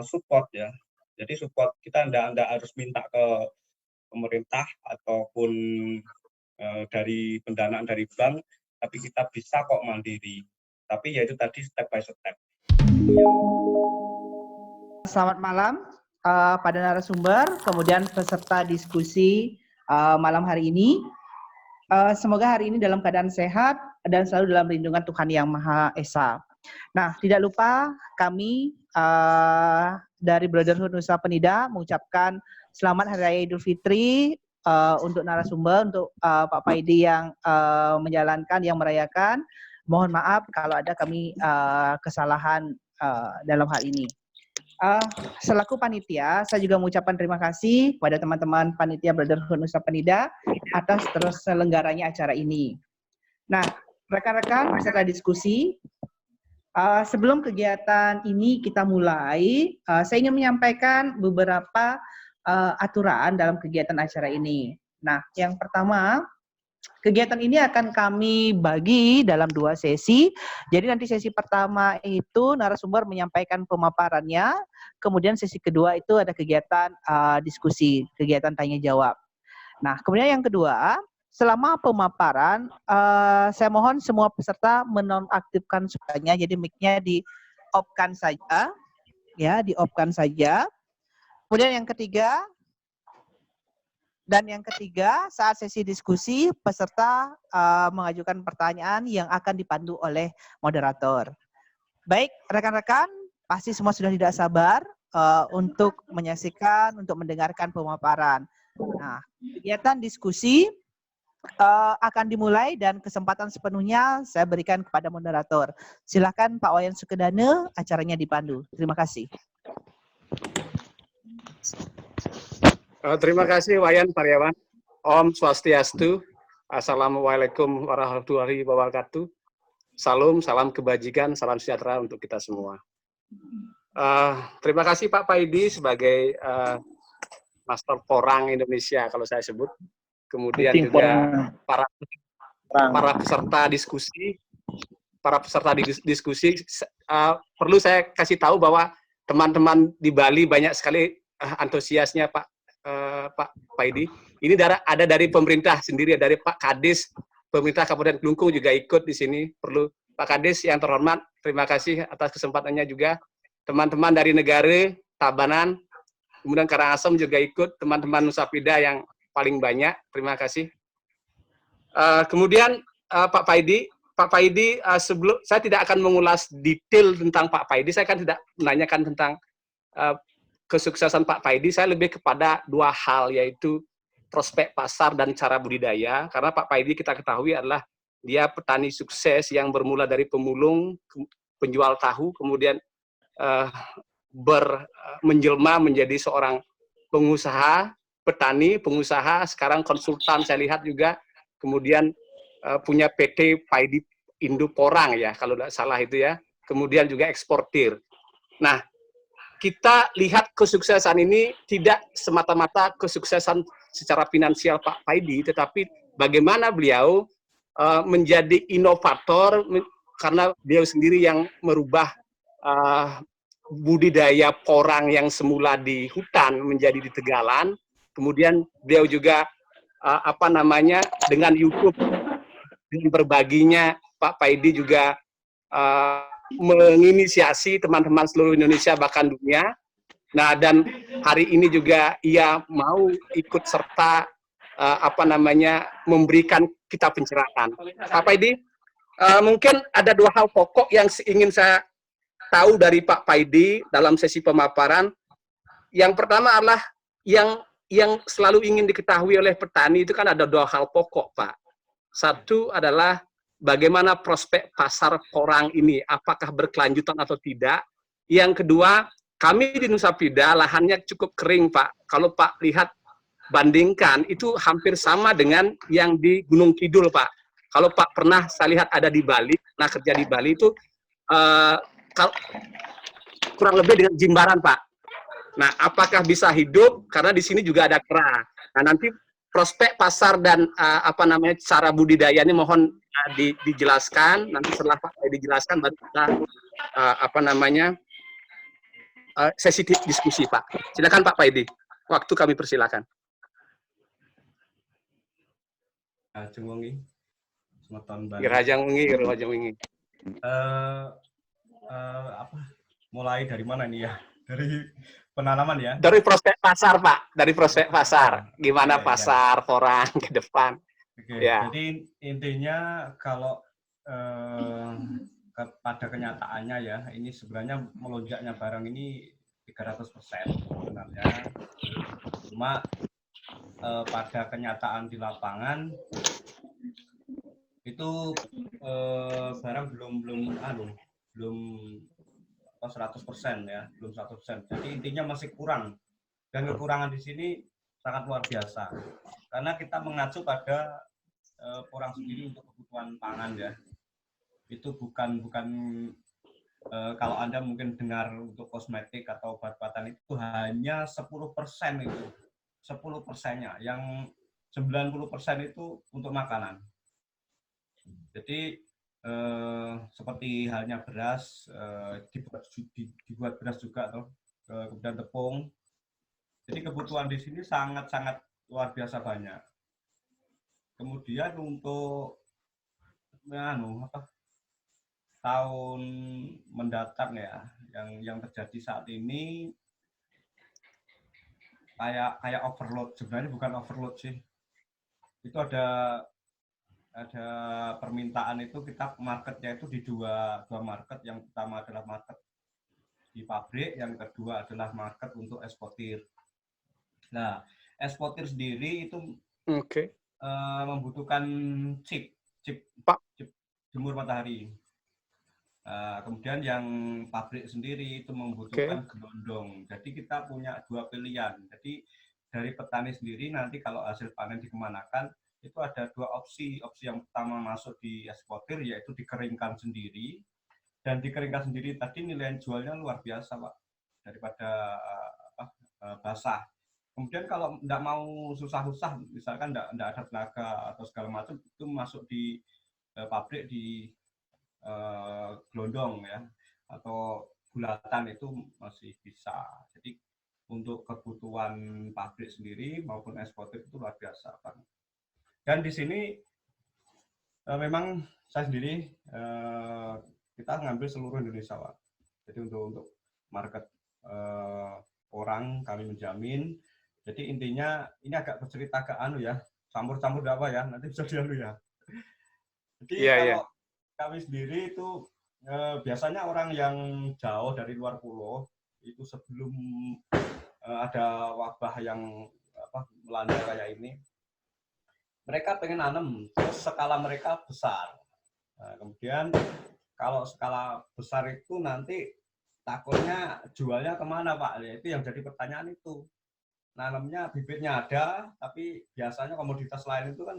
support ya. Jadi support kita ndak harus minta ke pemerintah ataupun dari pendanaan dari bank, tapi kita bisa kok mandiri. Tapi ya itu tadi step by step. Selamat malam pada narasumber, kemudian peserta diskusi malam hari ini. Semoga hari ini dalam keadaan sehat dan selalu dalam lindungan Tuhan Yang Maha Esa. Nah, tidak lupa kami dari Brotherhood Nusa Penida mengucapkan selamat Hari Raya Idul Fitri untuk narasumber, untuk Pak Paidi yang menjalankan, yang merayakan. Mohon maaf kalau ada kami kesalahan dalam hal ini. Selaku panitia, saya juga mengucapkan terima kasih kepada teman-teman panitia Brotherhood Nusa Penida atas terselenggaranya acara ini. Nah, rekan-rekan peserta diskusi, sebelum kegiatan ini kita mulai, saya ingin menyampaikan beberapa aturan dalam kegiatan acara ini. Nah, yang pertama, kegiatan ini akan kami bagi dalam 2 sesi. Jadi nanti sesi pertama itu narasumber menyampaikan pemaparannya, kemudian sesi kedua itu ada kegiatan diskusi, kegiatan tanya jawab. Nah, kemudian yang kedua, selama pemaparan, saya mohon semua peserta menonaktifkan suaranya, jadi mic-nya di-off-kan saja, ya, di-off-kan saja. Kemudian yang ketiga, saat sesi diskusi, peserta mengajukan pertanyaan yang akan dipandu oleh moderator. Baik, rekan-rekan, pasti semua sudah tidak sabar untuk menyaksikan, untuk mendengarkan pemaparan. Nah, kegiatan diskusi akan dimulai dan kesempatan sepenuhnya saya berikan kepada moderator. Silakan Pak Wayan Sukedane, acaranya dipandu. Terima kasih. Terima kasih Wayan Paryawan. Om Swastiastu. Assalamualaikum warahmatullahi wabarakatuh. Salam kebajikan, salam sejahtera untuk kita semua. Terima kasih Pak Paidi sebagai Master Porang Indonesia kalau saya sebut. Kemudian juga para peserta diskusi. Perlu saya kasih tahu bahwa teman-teman di Bali banyak sekali antusiasnya Pak Paidi. Ini ada dari pemerintah sendiri, dari Pak Kadis, pemerintah Kabupaten Kelungkung juga ikut di sini. Perlu Pak Kadis yang terhormat, terima kasih atas kesempatannya juga. Teman-teman dari negara, Tabanan, kemudian Karangasem juga ikut, teman-teman Nusa Penida yang paling banyak, terima kasih. Kemudian Pak Paidi, sebelum saya tidak akan mengulas detail tentang Pak Paidi, saya kan tidak menanyakan tentang kesuksesan Pak Paidi, saya lebih kepada 2 hal, yaitu prospek pasar dan cara budidaya. Karena Pak Paidi kita ketahui adalah dia petani sukses yang bermula dari pemulung, penjual tahu, kemudian menjelma menjadi seorang pengusaha, petani, pengusaha, sekarang konsultan saya lihat juga, kemudian punya PT Paidi Indo Porang ya, kalau tidak salah itu ya, kemudian juga eksportir. Nah, kita lihat kesuksesan ini tidak semata-mata kesuksesan secara finansial Pak Paidi, tetapi bagaimana beliau menjadi inovator, karena beliau sendiri yang merubah budidaya porang yang semula di hutan menjadi di tegalan. Kemudian beliau juga dengan YouTube, dengan berbaginya Pak Paidi juga menginisiasi teman-teman seluruh Indonesia bahkan dunia. Nah, dan hari ini juga ia mau ikut serta memberikan kita pencerahan. Pak Paidi, mungkin ada 2 hal pokok yang ingin saya tahu dari Pak Paidi dalam sesi pemaparan. Yang pertama adalah yang selalu ingin diketahui oleh petani itu kan ada 2 hal pokok, Pak. Satu adalah bagaimana prospek pasar porang ini, apakah berkelanjutan atau tidak. Yang kedua, kami di Nusa Penida lahannya cukup kering, Pak. Kalau Pak lihat, bandingkan, itu hampir sama dengan yang di Gunung Kidul, Pak. Kalau Pak pernah saya lihat ada di Bali, nah kerja di Bali itu kurang lebih dengan Jimbaran, Pak. Nah, apakah bisa hidup? Karena di sini juga ada kera. Nah, nanti prospek pasar dan cara budidayanya mohon dijelaskan. Nanti setelah Pak dijelaskan baru kita sesi diskusi, Pak. Silakan Pak Paidi. Waktu kami persilakan. Ajeng wengi. Semeton Bali. Gerajang wingi. Apa? Mulai dari mana ini ya? Dari penanaman ya? Dari prospek pasar, Pak. Dari prospek pasar. Gimana Oke, pasar orang ke depan? Oke, Ya. jadi intinya kalau pada kenyataannya ya, ini sebenarnya melonjaknya barang ini 300% sebenarnya. Cuma pada kenyataan di lapangan itu barang belum 100% ya, belum 100%. Jadi intinya masih kurang. Dan kekurangan di sini sangat luar biasa. Karena kita mengacu pada orang sendiri untuk kebutuhan pangan ya. Itu bukan kalau Anda mungkin dengar untuk kosmetik atau obat-obatan itu hanya 10% itu. 10%-nya. Yang 90% itu untuk makanan. Jadi seperti halnya beras, dibuat beras juga toh, kemudian tepung. Jadi kebutuhan di sini sangat-sangat luar biasa banyak. Kemudian untuk tahun mendatang ya, yang terjadi saat ini kayak overload. Sebenarnya bukan overload sih. Itu ada permintaan itu, kita marketnya itu di dua market. Yang pertama adalah market di pabrik, yang kedua adalah market untuk eksportir. Nah, eksportir sendiri itu membutuhkan chip jemur matahari. Kemudian yang pabrik sendiri itu membutuhkan gelondong. Jadi kita punya dua pilihan. Jadi dari petani sendiri nanti kalau hasil panen dikemanakan, itu ada dua opsi. Opsi yang pertama masuk di eksportir, yaitu dikeringkan sendiri. Dan dikeringkan sendiri tadi nilai jualnya luar biasa, Pak, daripada basah. Kemudian kalau tidak mau susah-susah, misalkan tidak ada tenaga atau segala macam, itu masuk di pabrik di gelondong ya, atau bulatan, itu masih bisa. Jadi untuk kebutuhan pabrik sendiri maupun eksportir itu luar biasa, Pak. Dan di sini memang saya sendiri kita ngambil seluruh Indonesia, Pak. Jadi untuk market orang kami menjamin. Jadi intinya ini agak bercerita agak campur-campur apa ya, nanti bisa dianu ya. Jadi kalau kami sendiri itu biasanya orang yang jauh dari luar pulau itu sebelum ada wabah yang melanda kayak ini, mereka pengen nanam, terus skala mereka besar. Nah, kemudian kalau skala besar itu nanti takutnya jualnya kemana, Pak? Ya, itu yang jadi pertanyaan itu. Nanamnya bibitnya ada, tapi biasanya komoditas lain itu kan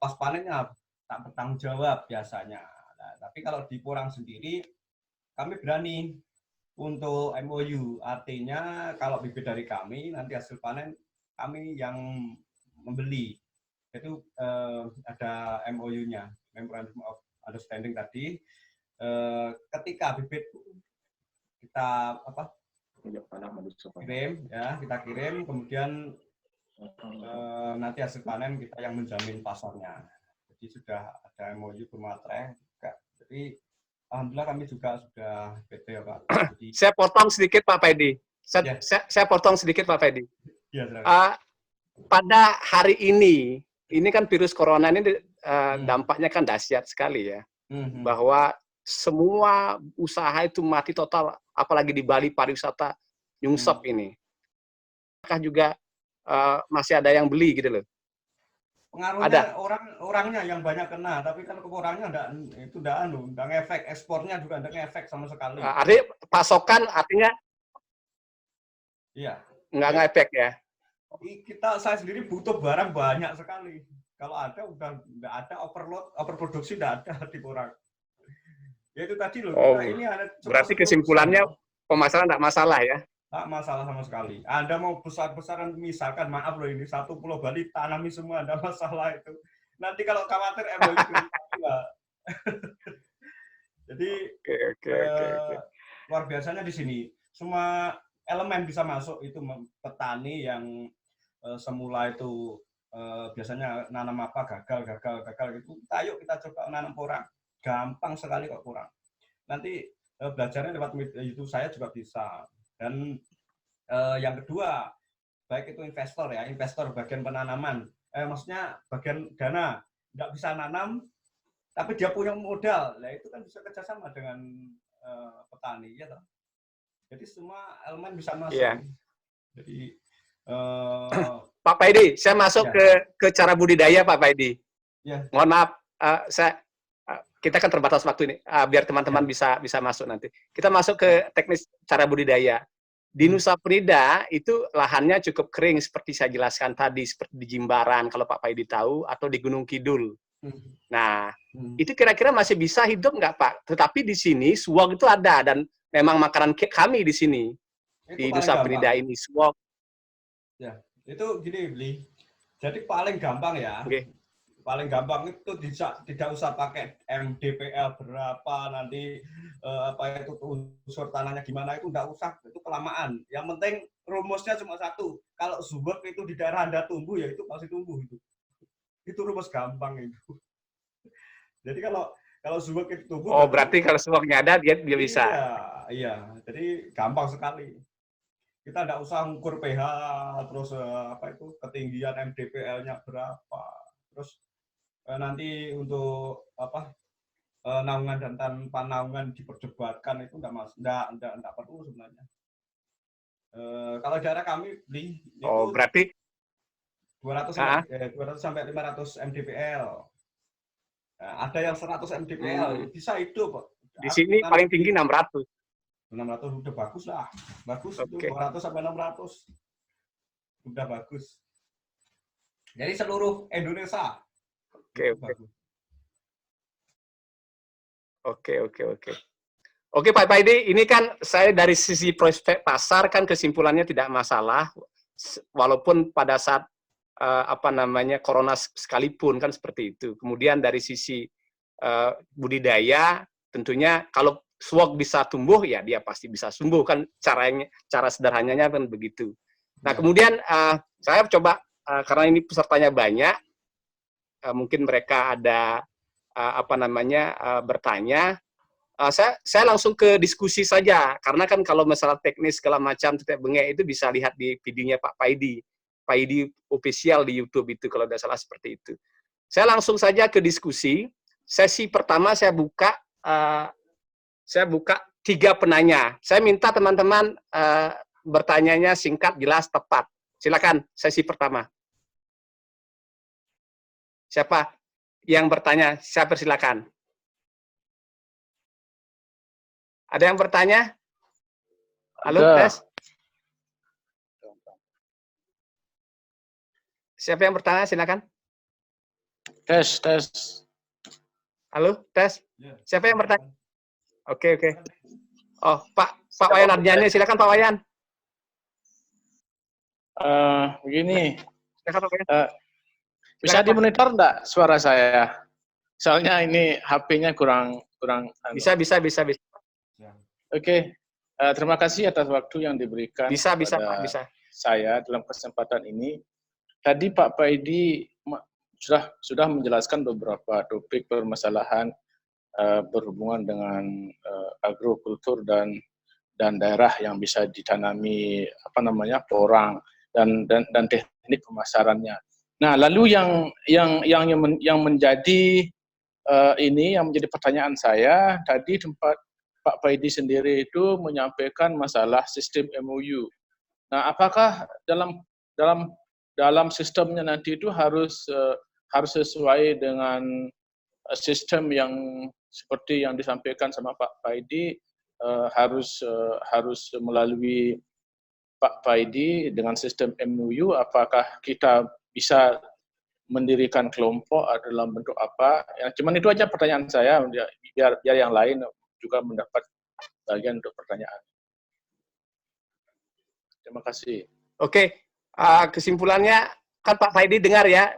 pas panennya tak bertanggung jawab biasanya. Nah, tapi kalau di Porang sendiri, kami berani untuk MOU. Artinya kalau bibit dari kami, nanti hasil panen kami yang membeli. Itu ada MOU-nya, Memorandum of Understanding tadi. Ketika bibit kita kirim, kemudian nanti hasil panen kita yang menjamin pasarnya. Jadi sudah ada MOU bermaterai juga. Jadi alhamdulillah kami juga sudah PT ya, Pak. Jadi, saya potong sedikit Pak Paidi. Saya potong sedikit Pak Paidi. Ya, pada hari ini kan virus corona ini dampaknya kan dahsyat sekali ya. Bahwa semua usaha itu mati total, apalagi di Bali pariwisata nyungsep ini. Apakah juga masih ada yang beli gitu loh? Pengaruhnya orangnya yang banyak kena, tapi kalau orangnya enggak ngefek, ekspornya juga enggak ngefek sama sekali. Artinya pasokan artinya iya. Enggak ngefek ya. Saya sendiri butuh barang banyak sekali. Kalau ada udah enggak ada overproduksi enggak ada di Porang. Ya itu tadi loh, ini ada berarti kesimpulannya pemasaran enggak masalah ya? Tak masalah sama sekali. Anda mau besar-besaran, misalkan maaf loh, ini satu pulau Bali tanami semua, ada masalah itu. Nanti kalau khawatir MOU Pak. Jadi luar biasanya di sini. semua elemen bisa masuk. Itu petani yang semula itu biasanya nanam apa gagal itu, ayo kita coba nanam porang, gampang sekali kok porang. Nanti belajarnya lewat YouTube saya juga bisa. Dan yang kedua, baik itu investor bagian penanaman, maksudnya bagian dana, nggak bisa nanam tapi dia punya modal, nah itu kan bisa kerjasama dengan petani, ya toh. Jadi semua elemen bisa masuk. Iya. Jadi Pak Paidi, saya masuk ke cara budidaya, Pak Paidi. Ya. Mohon maaf, kita kan terbatas waktu ini, biar teman-teman bisa masuk nanti. Kita masuk ke teknis cara budidaya. Di Nusa Penida itu lahannya cukup kering seperti saya jelaskan tadi, seperti di Jimbaran kalau Pak Paidi tahu, atau di Gunung Kidul. Nah, itu kira-kira masih bisa hidup nggak Pak? Tetapi di sini suwok itu ada, dan memang makanan kami di sini, di Nusa Penida ini, suwok. Ya, itu gini, Bli. Jadi paling gampang ya. Okay. Paling gampang itu tidak usah pakai MDPL berapa, nanti apa itu unsur tanahnya gimana, itu enggak usah, itu kelamaan. Yang penting rumusnya cuma satu. Kalau suwok itu di daerah Anda tumbuh, ya itu pasti tumbuh itu. Itu rumus gampang itu. Jadi kalau suwok itu tumbuh. Oh, berarti kalau suwoknya ada dia bisa. Iya. Jadi gampang sekali. Kita enggak usah ngukur pH, terus apa itu ketinggian MDPL-nya berapa. Terus nanti untuk apa naungan dan tanpa naungan diperdebatkan, itu enggak perlu sebenarnya. Kalau daerah kami beli itu berarti 200 sampai 500 MDPL. Ada yang 100 MDPL bisa hidup. Di sini paling tinggi 600. 600 udah bagus lah. Bagus. Okay. Itu 200 sampai 600. Udah bagus. Jadi seluruh Indonesia. Oke, Pak Paidi, ini kan saya dari sisi prospek pasar kan kesimpulannya tidak masalah, walaupun pada saat corona sekalipun kan seperti itu. Kemudian dari sisi budidaya, tentunya kalau suwok bisa tumbuh ya dia pasti bisa tumbuh kan, cara sederhananya kan begitu. Nah kemudian saya coba karena ini pesertanya banyak. Mungkin mereka ada bertanya. Saya langsung ke diskusi saja, karena kan kalau masalah teknis segala macam tetek bengek itu bisa lihat di videonya Pak Paidi official di YouTube itu kalau tidak salah seperti itu. Saya langsung saja ke diskusi. Sesi pertama saya buka 3 penanya. Saya minta teman-teman bertanyanya singkat, jelas, tepat. Silakan sesi pertama. Siapa yang bertanya? Saya persilakan. Ada yang bertanya? Halo, tes. Siapa yang bertanya? Silakan. Tes. Halo, tes. Siapa yang bertanya? Oke. Oh, Pak Wayan Arjani, silakan Pak Wayan. Begini. Silakan Pak Wayan. Bisa dimonitor enggak suara saya? Soalnya ini HP-nya kurang. Bisa. Oke. Terima kasih atas waktu yang diberikan. Bisa, Pak. Saya dalam kesempatan ini. Tadi Pak Paidi sudah menjelaskan beberapa topik permasalahan berhubungan dengan agrokultur dan daerah yang bisa ditanami porang dan teknik pemasarannya. Nah, lalu yang menjadi yang menjadi pertanyaan saya tadi, tempat Pak Paidi sendiri itu menyampaikan masalah sistem MOU. Nah, apakah dalam sistemnya nanti itu harus sesuai dengan sistem yang seperti yang disampaikan sama Pak Paidi, harus melalui Pak Paidi dengan sistem MOU? Apakah kita bisa mendirikan kelompok dalam bentuk apa? Ya, cuman itu aja pertanyaan saya, biar yang lain juga mendapat bagian untuk pertanyaan. Terima kasih. Oke, kesimpulannya kan Pak Paidi dengar ya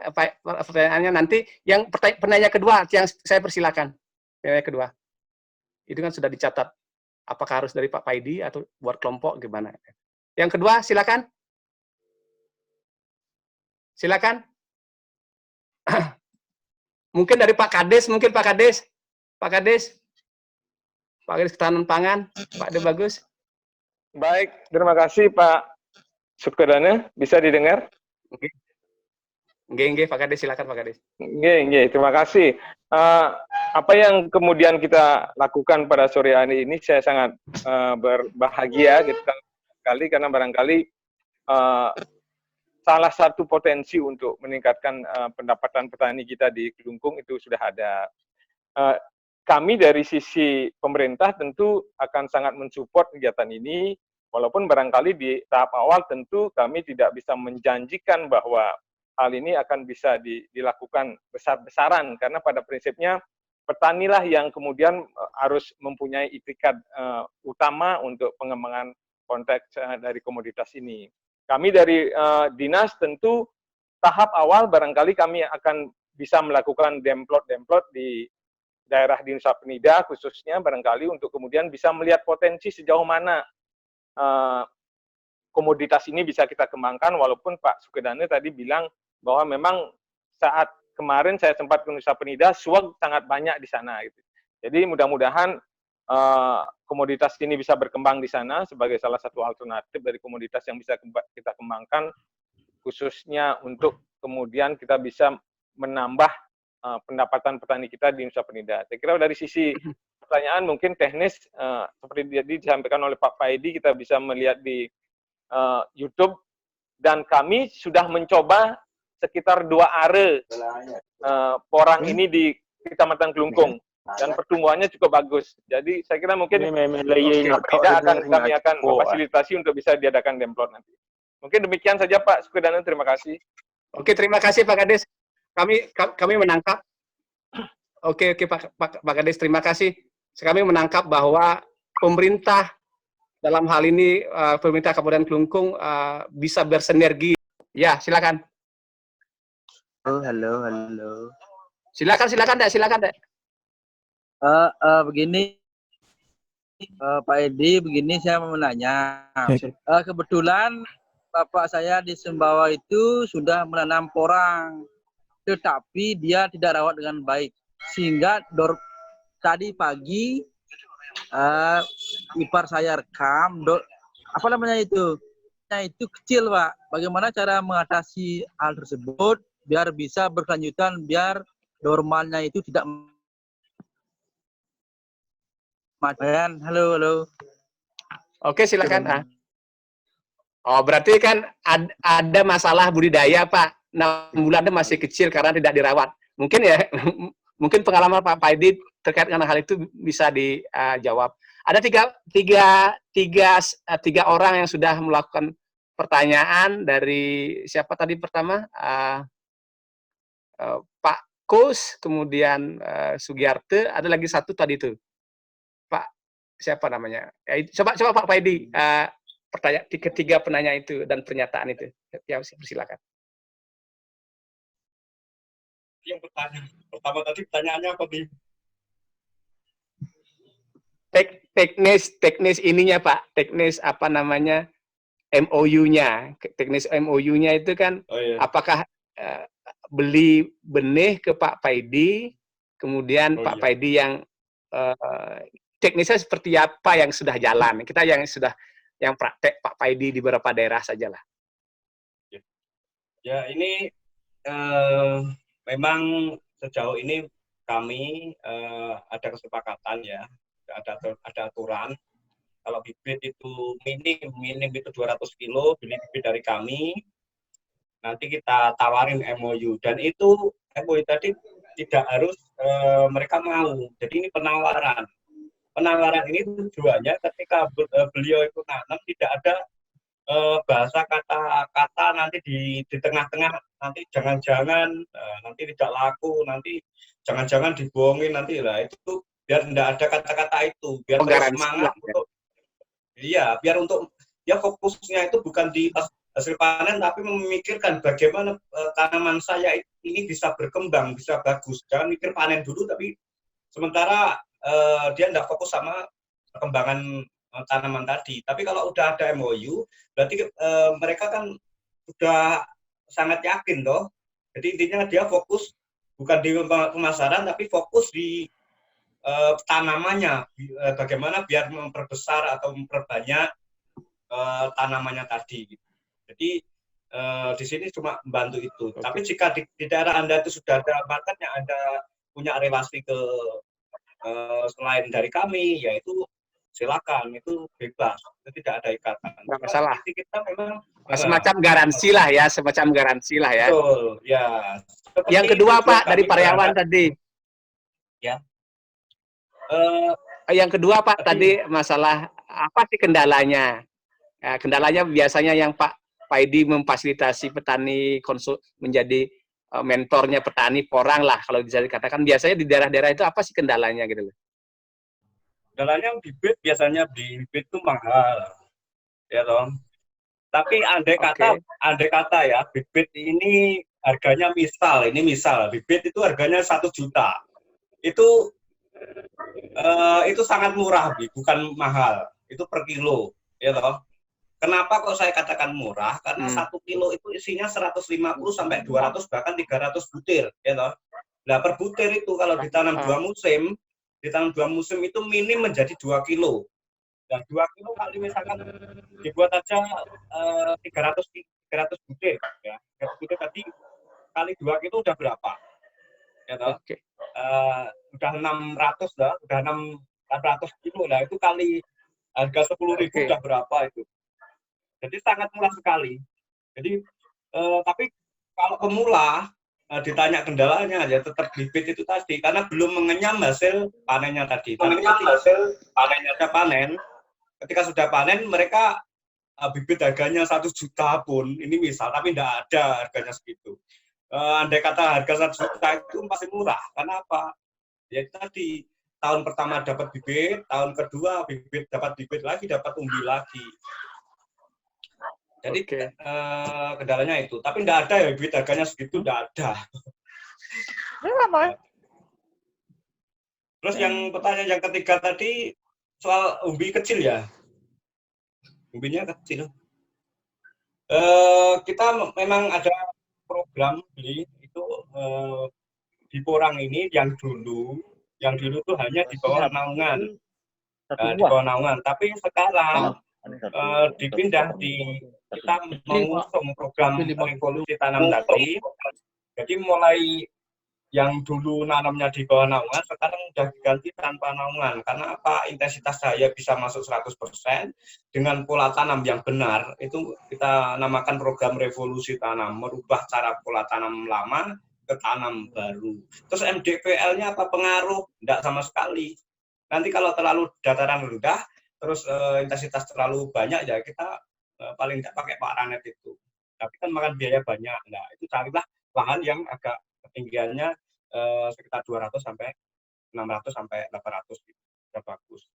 pertanyaannya. Nanti yang penanya kedua yang saya persilakan. Penanya kedua itu kan sudah dicatat. Apakah harus dari Pak Paidi atau buat kelompok gimana? Yang kedua, silakan. Silakan. Mungkin dari Pak Kades, mungkin Pak Kades. Pak Kades. Pak Kades Ketahanan Pangan, Pak De Bagus. Baik, terima kasih Pak Sukedane. Bisa didengar? Oke. Nggih, Pak Kades, silakan Pak Kades. Nggih, terima kasih. Apa yang kemudian kita lakukan pada sore hari ini, saya sangat berbahagia gitu sekali, karena barangkali salah satu potensi untuk meningkatkan pendapatan petani kita di Kelungkung itu sudah ada. Kami dari sisi pemerintah tentu akan sangat mensupport kegiatan ini, walaupun barangkali di tahap awal tentu kami tidak bisa menjanjikan bahwa hal ini akan bisa dilakukan besar-besaran, karena pada prinsipnya petanilah yang kemudian harus mempunyai itikat utama untuk pengembangan konteks dari komoditas ini. Kami dari dinas tentu tahap awal barangkali kami akan bisa melakukan demplot di daerah di Nusa Penida khususnya, barangkali untuk kemudian bisa melihat potensi sejauh mana komoditas ini bisa kita kembangkan, walaupun Pak Sukedane tadi bilang bahwa memang saat kemarin saya sempat ke Nusa Penida, suag sangat banyak di sana gitu. Jadi mudah-mudahan komoditas ini bisa berkembang di sana sebagai salah satu alternatif dari komoditas yang bisa kita kembangkan, khususnya untuk kemudian kita bisa menambah pendapatan petani kita di Nusa Penida. Saya kira dari sisi pertanyaan mungkin teknis, seperti tadi disampaikan oleh Pak Paidi, kita bisa melihat di YouTube, dan kami sudah mencoba sekitar 2 are porang ini di Kecamatan Kelungkung, dan pertumbuhannya cukup bagus. Jadi saya kira mungkin kami akan memfasilitasi untuk bisa diadakan demplot nanti. Mungkin demikian saja Pak Sukedane, terima kasih. Oke, terima kasih Pak Kades. Kami menangkap. Oke Pak Kades, terima kasih. Kami menangkap bahwa pemerintah dalam hal ini pemerintah Kabupaten Kelungkung bisa bersinergi. Ya, silakan. Halo. Silakan Dek. Begini, Pak Edi, begini saya mau menanya. Kebetulan bapak saya di Sumbawa itu sudah menanam porang, tetapi dia tidak rawat dengan baik, sehingga tadi pagi ipar saya rekam, apa namanya itu? Itu kecil Pak. Bagaimana cara mengatasi hal tersebut biar bisa berkelanjutan, biar normalnya itu tidak matian. Halo. Oke, silakan. Oh, berarti kan ada masalah budidaya, Pak. 6 bulannya masih kecil karena tidak dirawat. Mungkin ya, mungkin pengalaman Pak Paidi terkait dengan hal itu bisa dijawab. Ada tiga orang yang sudah melakukan pertanyaan. Dari siapa tadi pertama? Pak Kus, kemudian Sugiarte, ada lagi satu tadi itu. Pak, siapa namanya? Coba Pak Paidi, pertanyaan ketiga penanya itu dan pernyataan itu. Ya, silakan. Yang pertama tadi pertanyaannya apa nih? Teknis ininya Pak, teknis apa namanya, MOU-nya. Teknis MOU-nya itu kan, apakah beli benih ke Pak Paidi, kemudian Pak Paidi yang teknisnya seperti apa yang sudah jalan. Kita yang praktek Pak Paidi di beberapa daerah sajalah. Ya, ini memang sejauh ini kami ada kesepakatan ya, ada aturan. Kalau bibit itu minim itu 200 kilo, beli bibit dari kami, nanti kita tawarin MOU. Dan itu MOU tadi tidak harus mereka mau. Jadi ini penawaran. Penawaran ini tujuannya ketika beliau itu nanam tidak ada bahasa kata-kata nanti di tengah-tengah, nanti jangan-jangan nanti tidak laku, nanti jangan-jangan dibohongin nanti lah, itu biar tidak ada kata-kata itu, biar semangat untuk biar untuk fokusnya itu bukan di hasil panen, tapi memikirkan bagaimana tanaman saya ini bisa berkembang, bisa bagus. Jangan mikir panen dulu, tapi sementara dia tidak fokus sama perkembangan tanaman tadi. Tapi kalau udah ada MOU, berarti mereka kan sudah sangat yakin toh. Jadi intinya dia fokus bukan di pemasaran, tapi fokus di tanamannya, bagaimana biar memperbesar atau memperbanyak tanamannya tadi. Gitu. Jadi di sini cuma membantu itu. Okay. Tapi jika di daerah Anda itu sudah ada marketnya, Anda punya relasi ke selain dari kami, yaitu silakan, itu bebas, itu tidak ada ikatan. Nggak masalah. Kita memang semacam garansi lah ya, semacam garansi lah ya. Betul, ya. Seperti yang kedua Pak dari Karyawan tadi. Ya. Yang kedua Pak tadi masalah apa sih kendalanya? Ya, kendalanya biasanya yang Pak Paidi memfasilitasi petani menjadi mentornya petani porang lah kalau bisa dikatakan. Biasanya di daerah-daerah itu apa sih kendalanya gitu loh? Kendalanya bibit, biasanya bibit itu mahal, ya dong. Tapi andai kata ya, bibit ini harganya misal bibit itu harganya 1 juta, itu sangat murah, bukan mahal, itu per kilo, ya toh. Kenapa kok saya katakan murah? Karena 1 kilo itu isinya 150 sampai 200 bahkan 300 butir, ya toh. Nah per butir itu kalau ditanam 2 musim, itu minim menjadi 2 kilo. Dan 2 kilo kali misalkan dibuat aja 300 butir, ya. 300 butir tadi kali 2 kilo udah berapa? Ya toh? Okay. Udah 600 lah, udah 600 kilo lah, itu kali harga 10.000 udah berapa itu? Jadi sangat murah sekali. Jadi tapi kalau pemula ditanya kendalanya ya tetap bibit itu tadi, karena belum mengenyam hasil panennya tadi. Ketika sudah panen mereka bibit harganya 1 juta pun ini misal, tapi tidak ada harganya segitu. Andai kata harga 1 juta itu masih murah. Karena apa? Ya tadi tahun pertama dapat bibit, tahun kedua dapat bibit lagi, dapat umbi lagi. Jadi kendalanya itu, tapi tidak ada ya bibit harganya segitu, tidak ada. Terus yang pertanyaan yang ketiga tadi soal umbi kecil ya, umbinya kecil. Kita memang ada program itu di Porang ini yang dulu tuh hanya di bawah naungan, tapi sekarang dipindah kita mengusung program revolusi tanam tadi. Jadi mulai yang dulu nanamnya di bawah naungan, sekarang sudah diganti tanpa naungan. Karena apa? Intensitas cahaya bisa masuk 100% dengan pola tanam yang benar. Itu kita namakan program revolusi tanam, merubah cara pola tanam lama ke tanam baru. Terus MDPL-nya apa pengaruh? Tidak sama sekali. Nanti kalau terlalu dataran rendah, terus intensitas terlalu banyak, ya kita paling tidak pakai paranet itu. Tapi kan makan biaya banyak. Nah, itu carilah lahan yang agak ketinggiannya sekitar 200 sampai 600 sampai 800 gitu. Sudah bagus.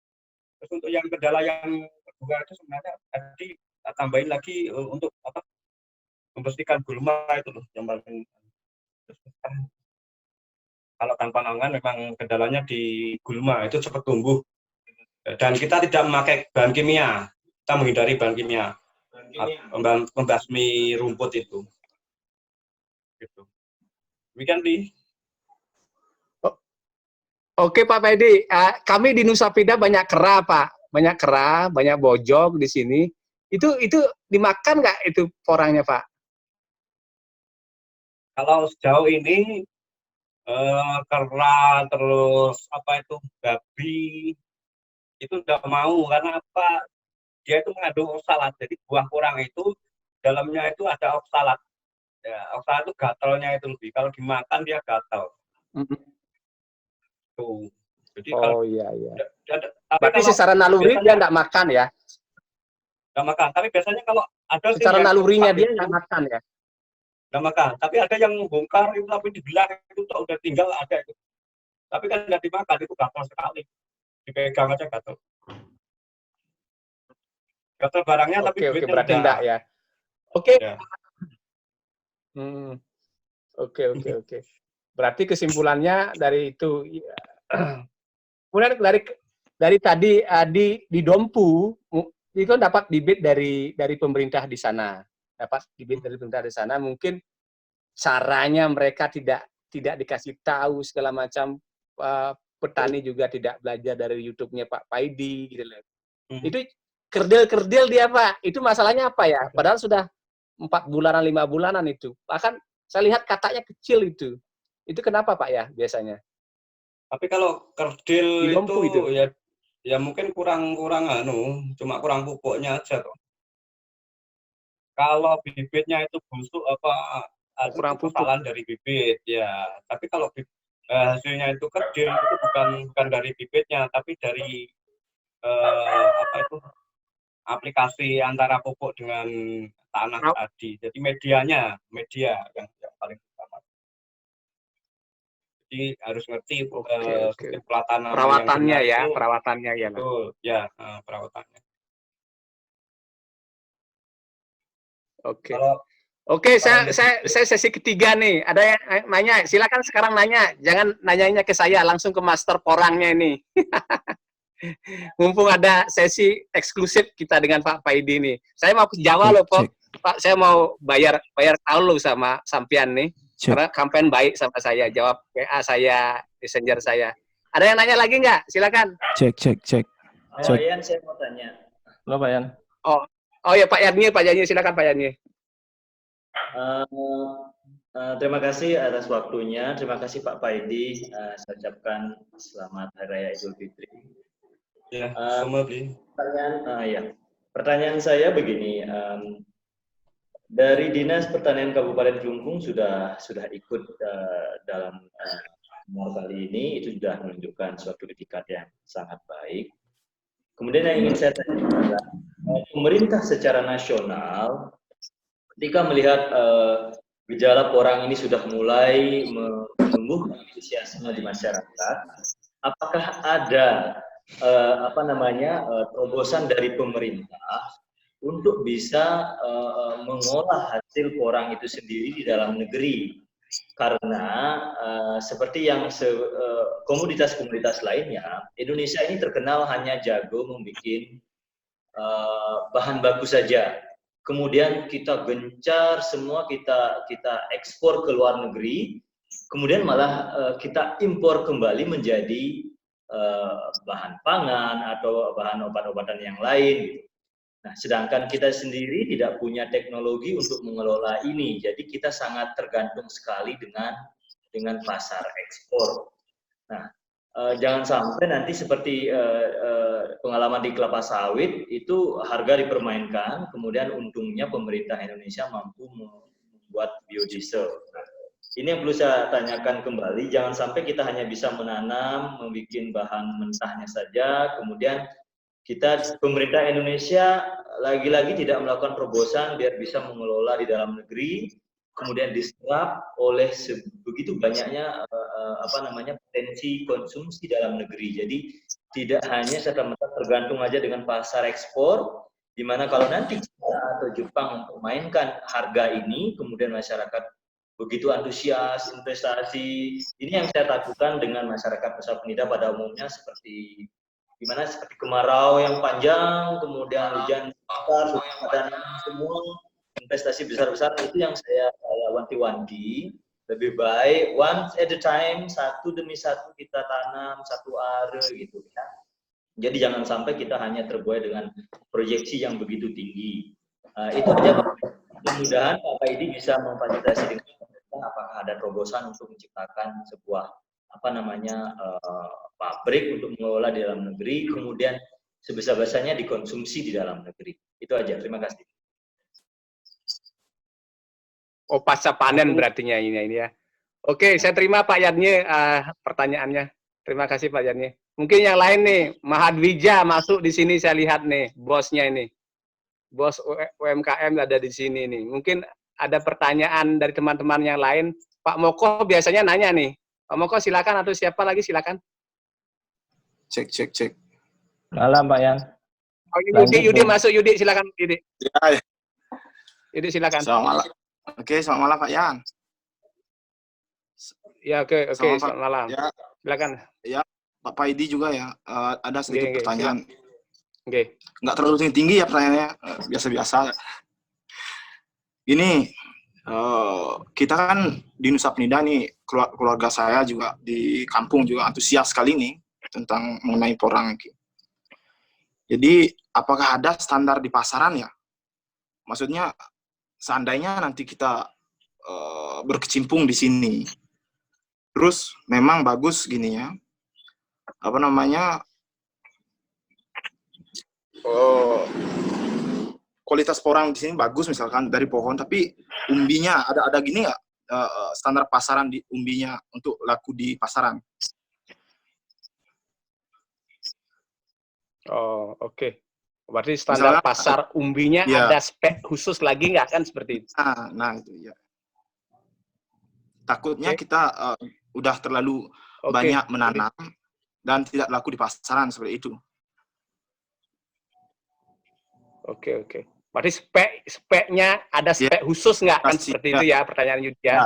Terus untuk yang kendala yang kedua itu sebenarnya tadi tambahin lagi untuk apa? Membersihkan gulma itu loh yang paling. Kalau tanpa naungan memang kendalanya di gulma, itu cepat tumbuh. Dan kita tidak memakai bahan kimia. Kita menghindari bahan kimia. Membasmi rumput itu. Gitu. Demikian, Di. Oke Pak Paidi, kami di Nusa Penida banyak kera Pak, banyak bojong di sini. Itu dimakan nggak itu porangnya Pak? Kalau sejauh ini kera terus apa itu babi itu nggak mau, karena apa? Dia itu mengandung oksalat. Jadi buah porang itu dalamnya itu ada oksalat. Ya, oksalat itu gatalnya itu lebih. Kalau dimakan dia gatal. Tuh. Jadi iya. Tapi berarti secara naluri dia nggak makan ya? Nggak makan. Tapi biasanya kalau ada secara nalurinya dia nggak makan ya? Nggak makan. Tapi ada yang bongkar itu tapi dibelah itu udah tinggal ada itu. Tapi kan nggak dimakan, itu gatal sekali. Dipegang aja gatal. Gatal barangnya tapi duitnya berarti udah. enggak ya. Oke. Ya. Oke. Berarti kesimpulannya dari itu kemudian dari tadi di Dompu itu dapat bibit dari pemerintah di sana, mungkin caranya mereka tidak dikasih tahu segala macam, petani juga tidak belajar dari YouTube-nya Pak Paidi gitu loh. Itu kerdil dia Pak, itu masalahnya apa ya? Padahal sudah 4 bulanan 5 bulanan itu, bahkan saya lihat katanya kecil itu kenapa Pak ya biasanya? Tapi kalau kerdil Di Dompu itu ya mungkin kurang cuma kurang pupuknya aja kok. Kalau bibitnya itu busuk ada Kurang pupuk. kesalahan dari bibit ya. Tapi kalau hasilnya itu kerdil itu bukan dari bibitnya, tapi dari aplikasi antara pupuk dengan tanah tadi. Jadi media yang paling utama. Jadi harus ngerti perawatannya ya, Betul, ya, perawatannya. Oke, saya sesi ketiga nih. Ada yang nanya, silakan sekarang nanya. Jangan nanyanya ke saya, langsung ke master porangnya ini. Mumpung ada sesi eksklusif kita dengan Pak Paidi nih. Saya mau ke Jawa loh, Pak. Saya mau bayar tahu loh sama sampean nih. Karena kampanye baik sama saya, jawab WA saya, messenger saya. Ada yang nanya lagi nggak? Silakan. Cek. Pak Yan, saya mau tanya. Halo Pak Yan. Oh ya Pak Yarni, silakan Pak Yarni. Terima kasih atas waktunya. Terima kasih Pak Paidi. Saya ucapkan selamat Hari Raya Idul Fitri. Ya, sama beli. Pertanyaan saya begini. Dari Dinas Pertanian Kabupaten Kelungkung sudah ikut dalam kali ini, itu sudah menunjukkan suatu etikat yang sangat baik. Kemudian yang ingin saya tanya adalah pemerintah secara nasional ketika melihat gejala porang ini sudah mulai menumbuh antusiasme di masyarakat, apakah ada terobosan dari pemerintah untuk bisa mengolah hasil porang itu sendiri di dalam negeri? Karena seperti yang komoditas-komoditas lainnya, Indonesia ini terkenal hanya jago membuat bahan baku saja. Kemudian kita gencar semua kita ekspor ke luar negeri, kemudian malah kita impor kembali menjadi bahan pangan atau bahan obat-obatan yang lain. Nah, sedangkan kita sendiri tidak punya teknologi untuk mengelola ini, jadi kita sangat tergantung sekali dengan pasar ekspor. Nah, jangan sampai nanti seperti pengalaman di kelapa sawit itu harga dipermainkan, kemudian untungnya pemerintah Indonesia mampu membuat biodiesel. Nah, ini yang perlu saya tanyakan kembali, jangan sampai kita hanya bisa menanam, membuat bahan mentahnya saja, kemudian pemerintah Indonesia lagi-lagi tidak melakukan terobosan biar bisa mengelola di dalam negeri, kemudian diserap oleh begitu banyaknya potensi konsumsi dalam negeri. Jadi tidak hanya serta-merta tergantung aja dengan pasar ekspor, di mana kalau nanti China atau Jepang mempermainkan harga ini, kemudian masyarakat begitu antusias investasi. Ini yang saya takutkan dengan masyarakat usaha penida pada umumnya, seperti kemarau yang panjang, kemudian hujan besar, dan semua investasi besar-besar, itu yang saya wanti-wanti. Lebih baik once at a time, satu demi satu kita tanam satu are gitu ya. Jadi jangan sampai kita hanya terbuai dengan proyeksi yang begitu tinggi. Itu aja Pak. Mudah-mudahan Pak Paidi bisa memfasilitasi dengan apakah ada terobosan untuk menciptakan sebuah pabrik untuk mengelola di dalam negeri, kemudian sebesar-besarnya dikonsumsi di dalam negeri. Itu aja, terima kasih. Oh, pasca panen berartinya ini ya. Oke, saya terima Pak Yarni pertanyaannya. Terima kasih Pak Yarni. Mungkin yang lain nih, Mahadwija masuk di sini, saya lihat nih, bosnya ini. Bos UMKM ada di sini nih. Mungkin ada pertanyaan dari teman-teman yang lain. Pak Moko biasanya nanya nih. Pak Moko silakan, atau siapa lagi silakan. Cek. Malam Pak Yan. Oh, Yudi masuk, Yudi silakan Yudi. Ya. Yudi silakan. Selamat malam. Oke, selamat malam Pak Yan. Ya, oke, selamat malam. Ya. Silakan. Ya, Pak Paidi juga ya, ada sedikit Nggih, pertanyaan. Nggih. Nggak terlalu tinggi ya pertanyaannya, biasa-biasa. Ini kita kan di Nusa Penida nih, keluarga saya juga di kampung juga antusias sekali nih tentang mengenai porang. Jadi apakah ada standar di pasaran ya? Maksudnya seandainya nanti kita berkecimpung di sini, terus memang bagus gini ya, apa namanya, kualitas porang di sini bagus misalkan dari pohon, tapi umbinya ada gini nggak standar pasaran di umbinya untuk laku di pasaran? Oh, oke. Berarti standar Misalnya, pasar umbinya ya. ada spek khusus lagi nggak kan seperti itu? Nah itu ya. Takutnya kita udah terlalu banyak menanam dan tidak laku di pasaran seperti itu. Oke. Berarti speknya ada spek khusus nggak kan Pasti, seperti itu ya pertanyaan Yudi ya?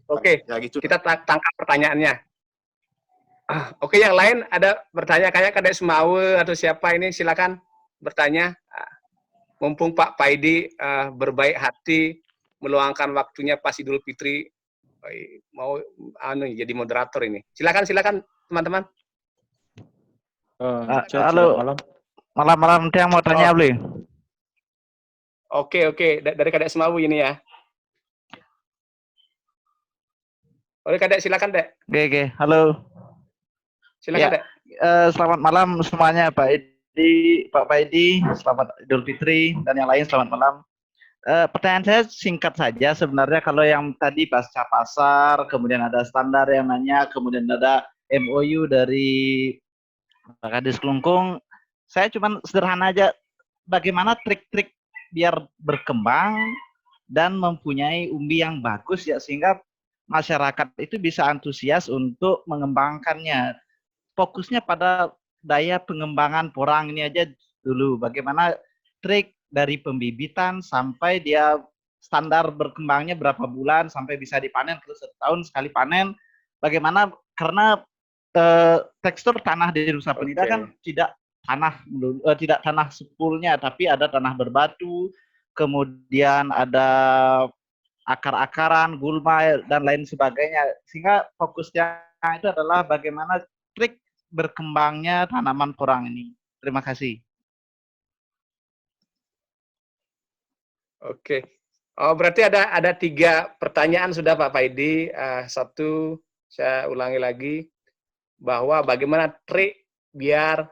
Oke, ya gitu. kita tangkap pertanyaannya. Oke, yang lain ada bertanya kayak Kadek Sumawe atau siapa ini, silakan bertanya. Mumpung Pak Paidi berbaik hati meluangkan waktunya pas Idul Fitri, mau jadi moderator ini. Silakan teman-teman. Halo. Malam yang mau tanya boleh? Oke. Dari Kadek Sumawe ini ya. Oke, Kadek, silakan, Dek. Oke. Halo. Silakan, Ya, Dek. selamat malam semuanya, Pak Paidi, selamat Idul Fitri, dan yang lain selamat malam. Pertanyaan saya singkat saja sebenarnya, kalau yang tadi pasca pasar, kemudian ada standar yang nanya, kemudian ada MOU dari Pak Kadis Kelungkung, saya cuma sederhana aja, bagaimana trik-trik biar berkembang dan mempunyai umbi yang bagus ya, sehingga masyarakat itu bisa antusias untuk mengembangkannya. Fokusnya pada daya pengembangan porang ini aja dulu. Bagaimana trik dari pembibitan sampai dia standar berkembangnya berapa bulan sampai bisa dipanen, terus setahun sekali panen. Bagaimana, karena tekstur tanah di Nusa Penida kan tidak tanah sepulnya, tapi ada tanah berbatu, kemudian ada akar-akaran, gulma, dan lain sebagainya. Sehingga fokusnya itu adalah bagaimana trik berkembangnya tanaman porang ini. Terima kasih. Oke. Oh, berarti ada 3 pertanyaan sudah Pak Paidi. Satu, saya ulangi lagi, bahwa bagaimana trik biar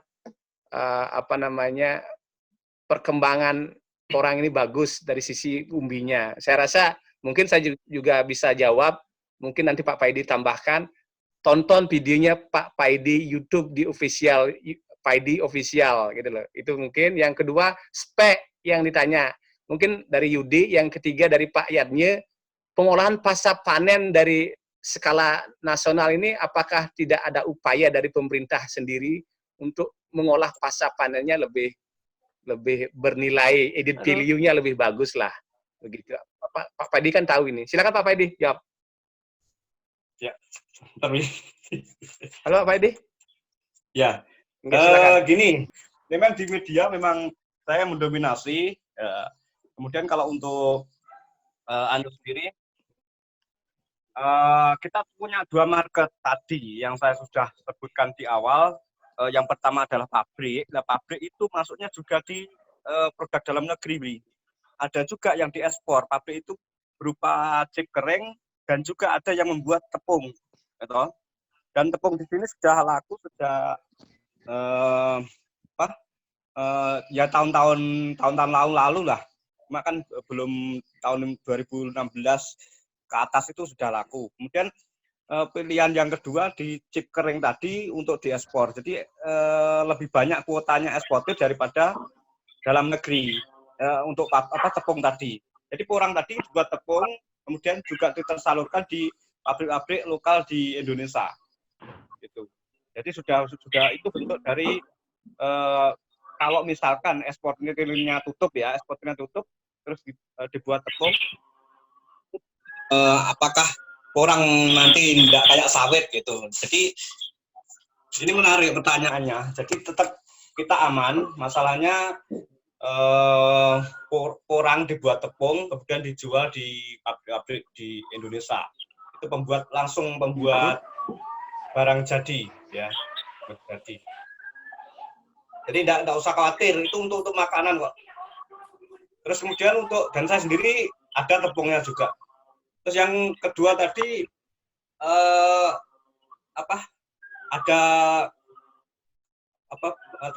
perkembangan porang ini bagus dari sisi umbinya. Saya rasa mungkin saya juga bisa jawab, mungkin nanti Pak Paidi tambahkan. Tonton videonya Pak Paidi YouTube di Paidi Official gitu loh. Itu mungkin. Yang kedua, spek yang ditanya. Mungkin dari Yudi. Yang ketiga dari Pak Yadnya, pengolahan pasca panen dari skala nasional ini, apakah tidak ada upaya dari pemerintah sendiri untuk mengolah pasca panennya lebih bernilai, edit value-nya lebih bagus lah. Begitu. Pak Paidi kan tahu ini. Silakan Pak Paidi jawab. Ya, halo Pak Paidi. Ya, gini, memang di media memang saya mendominasi. Kemudian kalau untuk Anda sendiri, kita punya 2 market tadi yang saya sudah sebutkan di awal. Yang pertama adalah pabrik. Nah, pabrik itu masuknya juga di produk dalam negeri. Ada juga yang diekspor. Pabrik itu berupa chip kering dan juga ada yang membuat tepung. Gitu. Dan tepung di sini sudah laku sejak ya tahun-tahun lalu lah. Cuma kan belum tahun 2016 ke atas itu sudah laku. Kemudian pilihan yang kedua di chip kering tadi untuk diekspor. Jadi lebih banyak kuotanya eksportir daripada dalam negeri untuk tepung tadi. Jadi porang tadi buat tepung, kemudian juga tersalurkan di pabrik-pabrik lokal di Indonesia. Gitu. Jadi sudah itu bentuk dari kalau misalkan ekspornya tutup ya, ekspornya tutup, terus dibuat tepung, apakah porang nanti tidak kayak sawit gitu. Jadi Ini menarik pertanyaannya. Jadi tetap kita aman. Masalahnya porang dibuat tepung, kemudian dijual di pabrik-pabrik di Indonesia. Itu langsung pembuat barang jadi, ya. Jadi tidak usah khawatir, itu untuk makanan kok. Terus kemudian dan saya sendiri ada tepungnya juga. Terus yang kedua tadi ada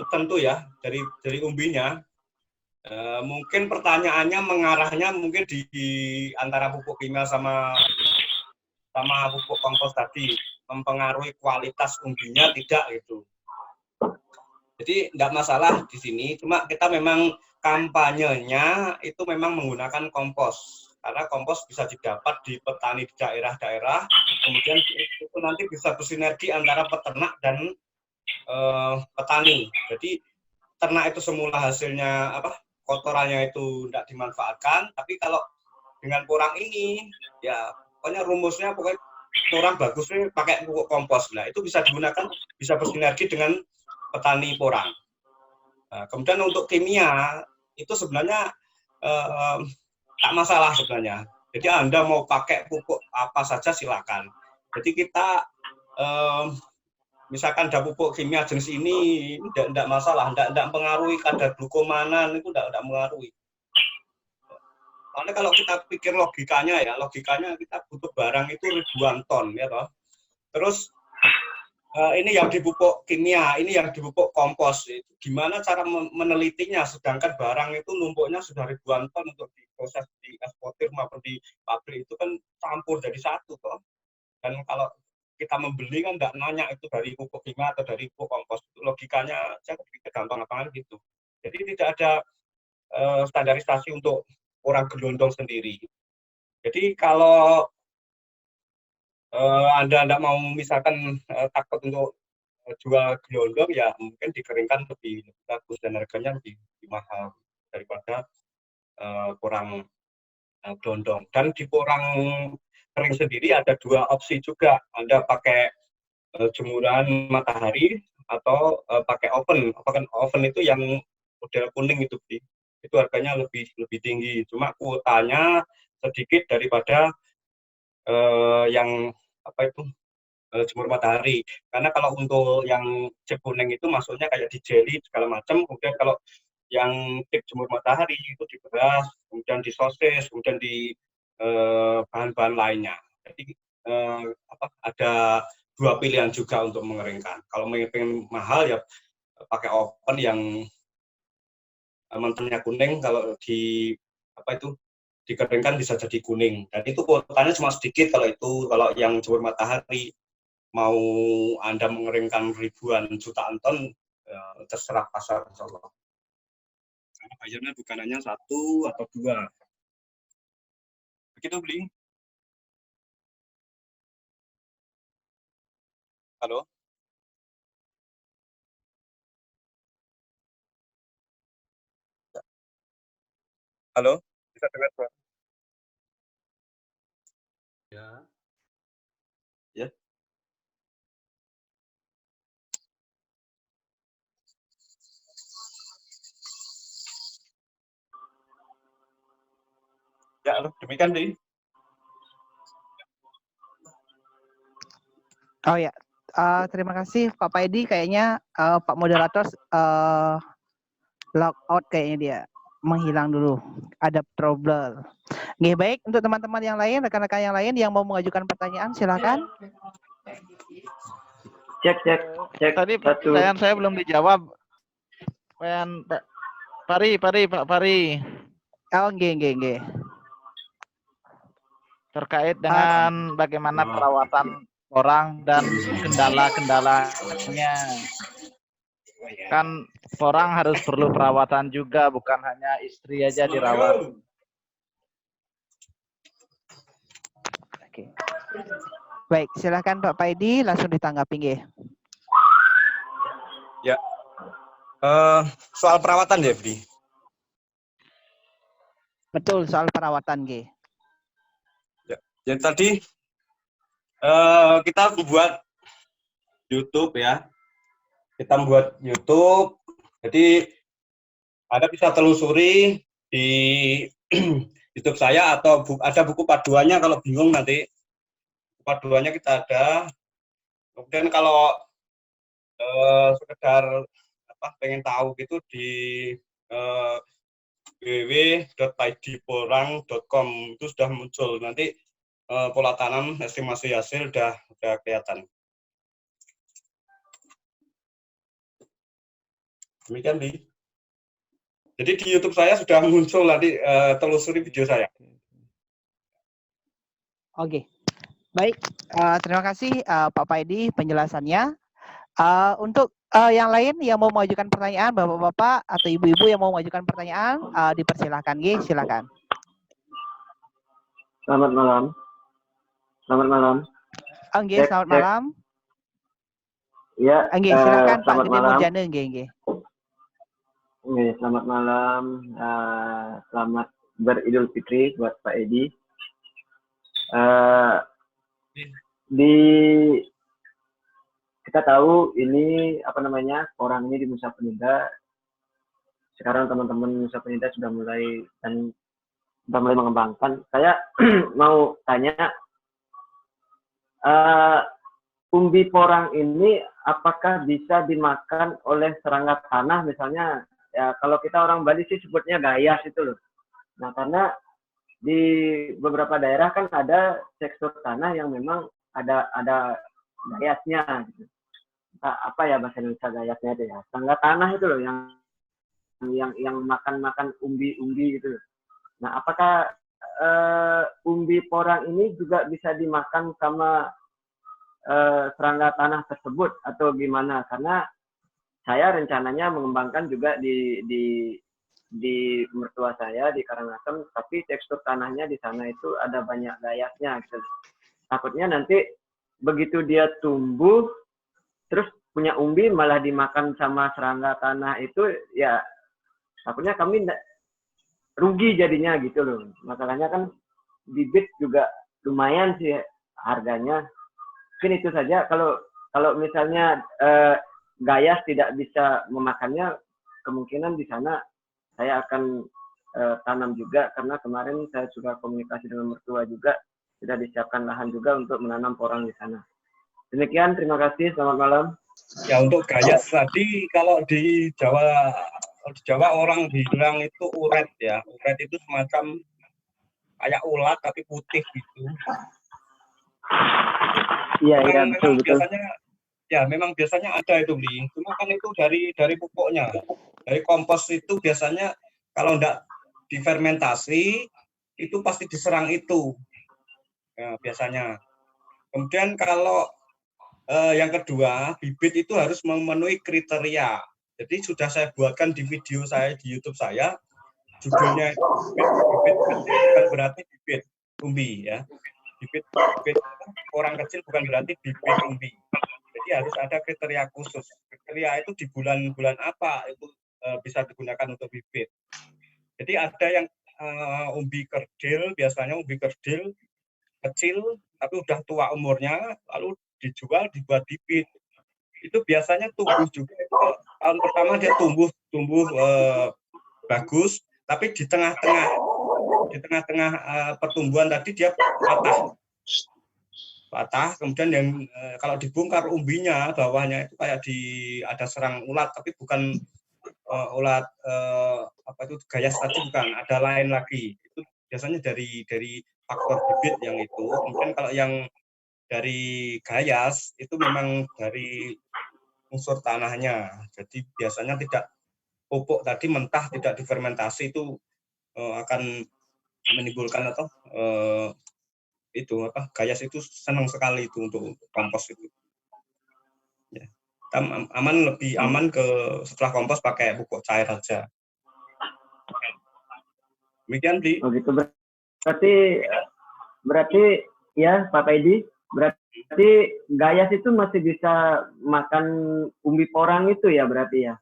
tertentu ya dari umbinya. Mungkin pertanyaannya mengarahnya mungkin di antara pupuk kimia sama pupuk kompos tadi mempengaruhi kualitas umbinya tidak gitu. Jadi tidak masalah di sini, cuma kita memang kampanyenya itu memang menggunakan kompos. Karena kompos bisa didapat di petani di daerah-daerah, kemudian itu nanti bisa bersinergi antara peternak dan petani. Jadi ternak itu semula hasilnya kotorannya itu tidak dimanfaatkan, tapi kalau dengan porang ini ya pokoknya rumusnya porang bagusnya pakai pupuk kompos. Nah, itu bisa digunakan, bisa bersinergi dengan petani porang. Nah, kemudian untuk kimia itu sebenarnya tak masalah sebenarnya. Jadi Anda mau pakai pupuk apa saja silakan. Jadi kita misalkan ada pupuk kimia jenis ini tidak masalah, tidak mempengaruhi kadar glukomanan, itu tidak mempengaruhi. Karena kalau kita pikir logikanya kita butuh barang itu ribuan ton, ya toh. Terus ini yang dipupuk kimia, ini yang dipupuk kompos. Gimana cara menelitinya? Sedangkan barang itu numpuknya sudah ribuan ton untuk diproses, dieksportir maupun di pabrik itu kan campur jadi satu toh. Dan kalau kita membeli kan nggak nanya itu dari pupuk kimia atau dari pupuk kompos. Itu logikanya saya pikir gampang-gampang gitu. Jadi tidak ada standarisasi untuk orang gelondong sendiri. Jadi kalau Anda tidak mau misalkan takut untuk jual gelondong, ya mungkin dikeringkan lebih bagus dan harganya lebih mahal daripada porang gelondong. Dan di porang kering sendiri ada dua opsi juga. Anda pakai jemuran matahari atau pakai oven. Oven itu yang model kuning itu harganya lebih tinggi. Cuma kuotanya sedikit daripada yang jemur matahari. Karena kalau untuk yang chip kuning itu maksudnya kayak di jelly segala macam. Kemudian kalau yang chip jemur matahari itu di beras, kemudian di sosis, kemudian di bahan-bahan lainnya. Jadi ada dua pilihan juga untuk mengeringkan. Kalau pengen mahal ya pakai oven yang mentahnya kuning, kalau dikeringkan bisa jadi kuning. Dan itu kuotanya cuma sedikit kalau yang jemur matahari. Mau Anda mengeringkan ribuan jutaan ton, terserah pasar, insya Allah. Karena bayarnya bukan hanya satu atau dua. Begitu, Bli. Halo? Halo? Bisa dengar, Pak? Ya. Ya. Ya, demikian, Bli. Oh ya, terima kasih Pak Paidi. Kayaknya Pak moderator log out kayaknya dia menghilang dulu. Ada trouble. Nggih, baik, untuk teman-teman yang lain, rekan-rekan yang lain yang mau mengajukan pertanyaan silakan. Cek. Tadi pertanyaan saya belum dijawab. Pak Pari. Oh, nggih. Terkait dengan bagaimana perawatan porang dan kendala-kendalanya. Kan porang harus perlu perawatan juga, bukan hanya istri aja dirawat. Oke. Baik, silakan Pak Paidi langsung ditanggapi nggih. Ya. Soal perawatan ya, Bli. Betul, soal perawatan nggih. Ya. Jadi tadi kita buat YouTube ya. kita membuat YouTube. Jadi Anda bisa telusuri di YouTube saya atau ada buku paduannya kalau bingung nanti. Buku paduannya kita ada. Kemudian kalau sekedar pengen tahu gitu di www.paidporang.com itu sudah muncul. Nanti pola tanam estimasi hasil udah kelihatan. Demikian, Bi. Jadi di YouTube saya sudah muncul, nanti telusuri video saya. Oke, baik. Terima kasih Pak Paidi penjelasannya. Untuk yang lain yang mau mengajukan pertanyaan, bapak-bapak atau ibu-ibu yang mau mengajukan pertanyaan, dipersilahkan, G, silakan. Selamat malam. Selamat malam. G, selamat malam. Ya, G, silakan Pak Gede Murjana, G. Selamat malam. Selamat beridul fitri buat Pak Edi. Kita tahu ini orang ini di Nusa Penida. Sekarang teman-teman Nusa Penida sudah mulai mengembangkan. Saya mau tanya, umbi porang ini apakah bisa dimakan oleh serangga tanah misalnya? Ya, kalau kita orang Bali sih sebutnya gayas itu loh. Nah, karena di beberapa daerah kan ada tekstur tanah yang memang ada gayasnya gitu. Apa ya bahasa Indonesia gayasnya itu ya? Serangga tanah itu loh yang makan umbi gitu loh. Nah, apakah umbi porang ini juga bisa dimakan sama serangga tanah tersebut atau gimana? Karena saya rencananya mengembangkan juga di mertua saya di Karangasem, tapi tekstur tanahnya di sana itu ada banyak gayasnya gitu. Takutnya nanti begitu dia tumbuh terus punya umbi malah dimakan sama serangga tanah itu, ya takutnya kami rugi jadinya gitu loh. Masalahnya kan bibit juga lumayan sih harganya. Mungkin itu saja. Kalau misalnya gayas tidak bisa memakannya, kemungkinan di sana saya akan tanam juga, karena kemarin saya sudah komunikasi dengan mertua juga, sudah disiapkan lahan juga untuk menanam porang di sana. Demikian, terima kasih, selamat malam. Ya, untuk gayas tadi kalau di Jawa orang bilang itu uret ya. Uret itu semacam kayak ulat tapi putih gitu. Iya, betul. Memang biasanya ada itu, Bi. Cuma kan itu dari pupuknya. Dari kompos itu biasanya kalau enggak difermentasi itu pasti diserang itu. Ya, biasanya. Kemudian kalau yang kedua, bibit itu harus memenuhi kriteria. Jadi sudah saya buatkan di video saya di YouTube saya, judulnya itu bibit kecil bukan berarti bibit umbi ya. Bibit orang kecil bukan berarti bibit umbi. Jadi harus ada kriteria khusus. Kriteria itu di bulan-bulan apa itu bisa digunakan untuk bibit. Jadi ada yang umbi kerdil, biasanya umbi kerdil kecil tapi udah tua umurnya, lalu dijual dibuat bibit. Itu biasanya tumbuh juga. Tahun pertama dia tumbuh bagus, tapi di tengah-tengah pertumbuhan tadi dia patah. Kemudian yang kalau dibongkar umbinya bawahnya itu kayak ada serang ulat, tapi bukan ulat gayas tadi, bukan, ada lain lagi. Itu biasanya dari faktor bibit yang itu. Kemudian kalau yang dari gayas itu memang dari unsur tanahnya. Jadi biasanya tidak pupuk tadi mentah tidak difermentasi itu akan menimbulkan gayas itu senang sekali itu untuk kompos itu. Ya. Lebih aman setelah kompos pakai pupuk cair aja. Demikian, Bli. Oh gitu, berarti ya Pak Paidi, berarti gayas itu masih bisa makan umbi porang itu ya berarti ya?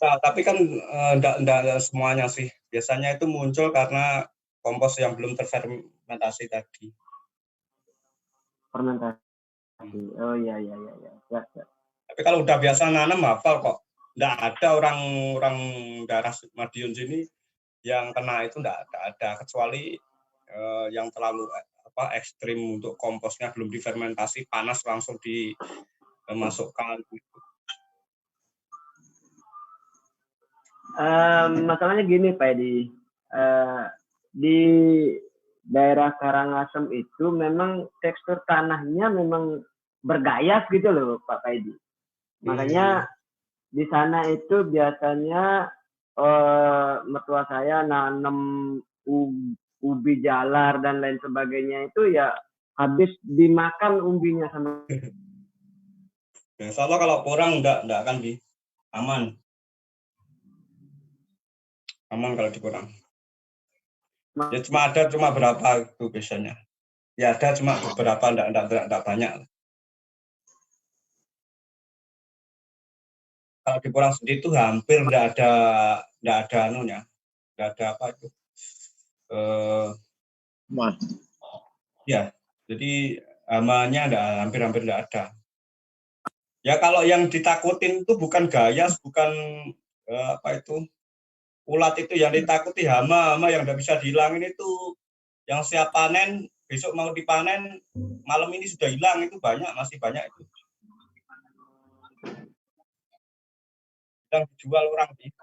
Nah, tapi kan enggak semuanya sih. Biasanya itu muncul karena kompos yang belum terfermentasi tadi. Fermentasi. Oh iya. Ya. Tapi kalau udah biasa nanam hafal kok. Nggak ada orang daerah Madiun sini yang kena itu nggak ada, kecuali yang terlalu ekstrim untuk komposnya belum difermentasi, panas langsung dimasukkan. Masalahnya gini Pak Edi, di daerah Karangasem itu memang tekstur tanahnya memang bergayas gitu loh Pak Edi. Makanya di sana itu biasanya mertua saya nanam ubi jalar dan lain sebagainya itu ya habis dimakan umbinya sama. Insya Allah kalau kurang nggak akan aman. Aman kalau dikurang. Ya cuma berapa itu biasanya. Ya ada cuma beberapa, enggak banyak. Kalau dikurang sendiri itu hampir enggak ada anunya. Enggak ada apa itu. Ya, jadi hamanya hampir enggak ada. Ya kalau yang ditakutin itu bukan gayas, bukan ulat itu yang ditakuti hama yang enggak bisa dihilangin itu. Yang siap panen, besok mau dipanen, malam ini sudah hilang, itu masih banyak itu. Yang dijual orang itu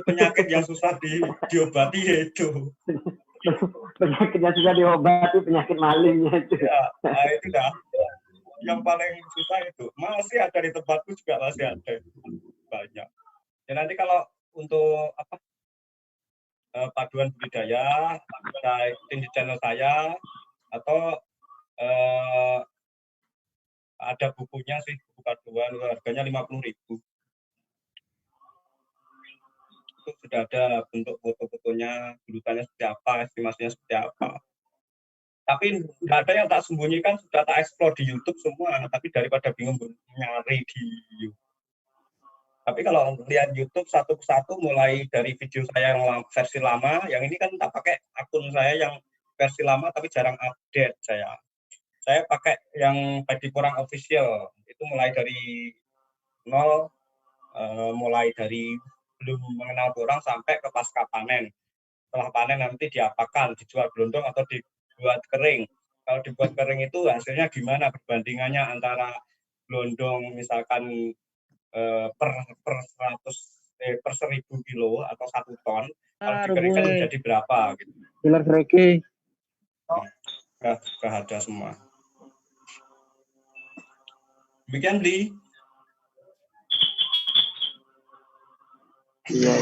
penyakit yang susah diobati itu. Penyakit yang susah diobati, penyakit malingnya itu. Ya, itu yang paling susah itu. Masih ada di tempatku juga, masih ada banyak. Ya nanti kalau untuk paduan budidaya, bisa ikutin di channel saya, atau ada bukunya sih, buku paduan, harganya 50.000. Itu sudah ada bentuk foto-fotonya, bulutannya seperti apa, estimasinya seperti apa. Tapi nggak ada yang tak sembunyikan, sudah tak explore di YouTube semua, tapi daripada bingung nyari di YouTube. Tapi kalau lihat YouTube satu persatu, mulai dari video saya yang versi lama, yang ini kan tak pakai akun saya yang versi lama, tapi jarang update saya. Saya pakai yang Padi Porang official, itu mulai dari nol, mulai dari belum mengenal porang sampai ke pasca panen. Setelah panen nanti diapakan, dijual gelondong atau dibuat kering. Kalau dibuat kering itu hasilnya gimana perbandingannya antara gelondong misalkan per 1.000 kilo atau 1 ton, kalau dikeringkan menjadi berapa gitu. Pilar Freki. Sudah ada semua. Demikian Bli. Iya.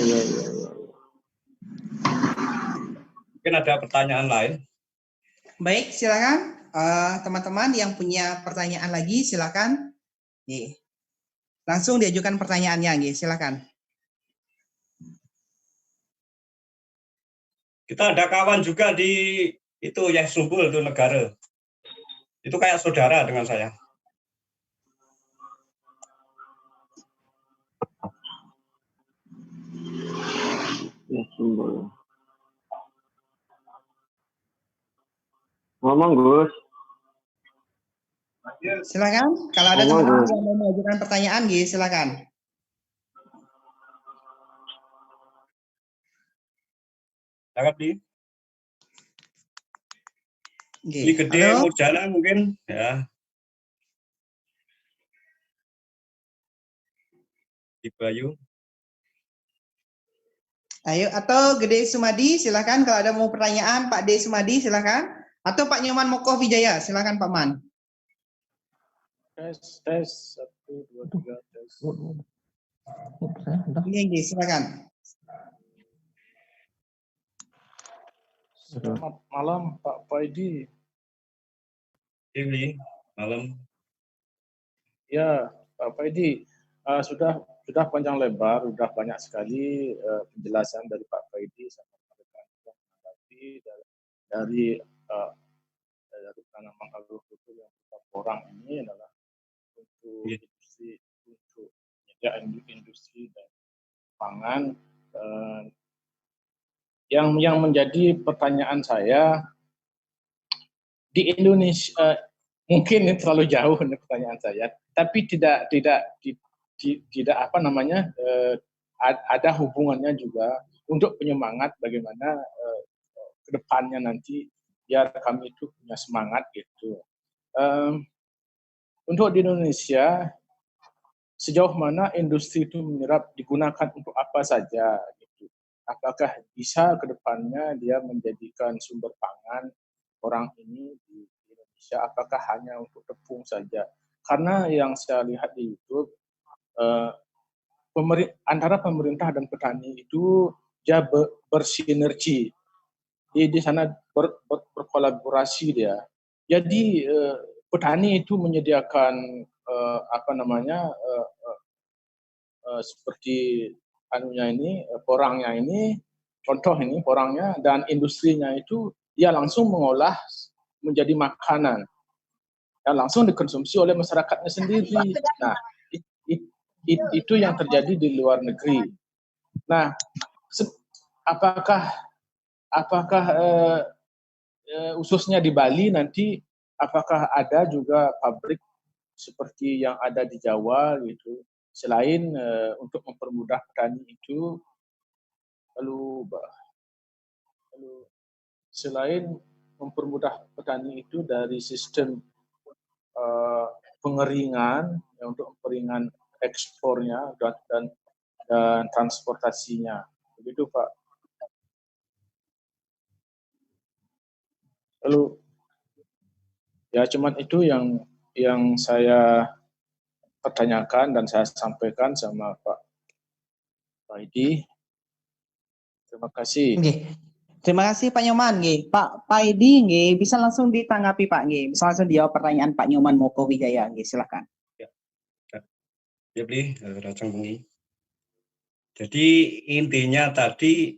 Mungkin ada pertanyaan lain. Baik, silakan teman-teman yang punya pertanyaan lagi, silakan. Langsung diajukan pertanyaannya, silakan. Kita ada kawan juga di itu Sumbul itu negara. Itu kayak saudara dengan saya. Sumbul. Ngomong Gus. Silakan. Kalau ada teman-teman yang mau mengajukan pertanyaan, silakan. Silakan Bli. Ini gede mau jalan mungkin ya. Di Bayu. Ayo, atau Gede Sumadi, silakan. Kalau ada mau pertanyaan, Pak D Sumadi, silakan. Atau Pak Nyoman Mokoh Wijaya, silakan Pak Man. Tes 1 2 3 tes. Ini silakan. Selamat malam Pak Paidi. Ini malam. Ya Pak Paidi, sudah panjang lebar, sudah banyak sekali penjelasan dari Pak Paidi sama rekan-rekan yang menanggapi dari tanaman agrokultur yang kita porang ini adalah untuk industri dan pangan. Yang menjadi pertanyaan saya, di Indonesia mungkin ini terlalu jauh ini pertanyaan saya, tapi tidak apa namanya, ada hubungannya juga untuk penyemangat bagaimana ke depannya nanti biar kami itu punya semangat gitu. Untuk di Indonesia, sejauh mana industri itu menyerap digunakan untuk apa saja gitu. Apakah bisa ke depannya dia menjadikan sumber pangan orang ini di Indonesia, apakah hanya untuk tepung saja? Karena yang saya lihat di YouTube, antara pemerintah dan petani itu dia bersinergi. Di sana berkolaborasi dia. Jadi petani itu menyediakan apa namanya, seperti anunya ini, porangnya ini, contoh ini porangnya, dan industrinya itu dia langsung mengolah menjadi makanan yang langsung dikonsumsi oleh masyarakatnya sendiri. Nah, itu yang terjadi di luar negeri. Nah, apakah khususnya di Bali nanti, apakah ada juga pabrik seperti yang ada di Jawa gitu, selain untuk mempermudah petani itu, lalu selain mempermudah petani itu dari sistem pengeringan, ya, untuk pengeringan ekspornya dan transportasinya, begitu Pak. Lalu ya cuman itu yang saya pertanyakan dan saya sampaikan sama Pak Edi. Terima kasih. Nggih. Terima kasih Pak Nyoman nggih. Pak Edi nggih, bisa langsung ditanggapi Pak nggih. Bisa langsung dijawab pertanyaan Pak Nyoman Moko Wijaya nggih, silakan. Ya, Bli, Rajang Bengi. Jadi intinya tadi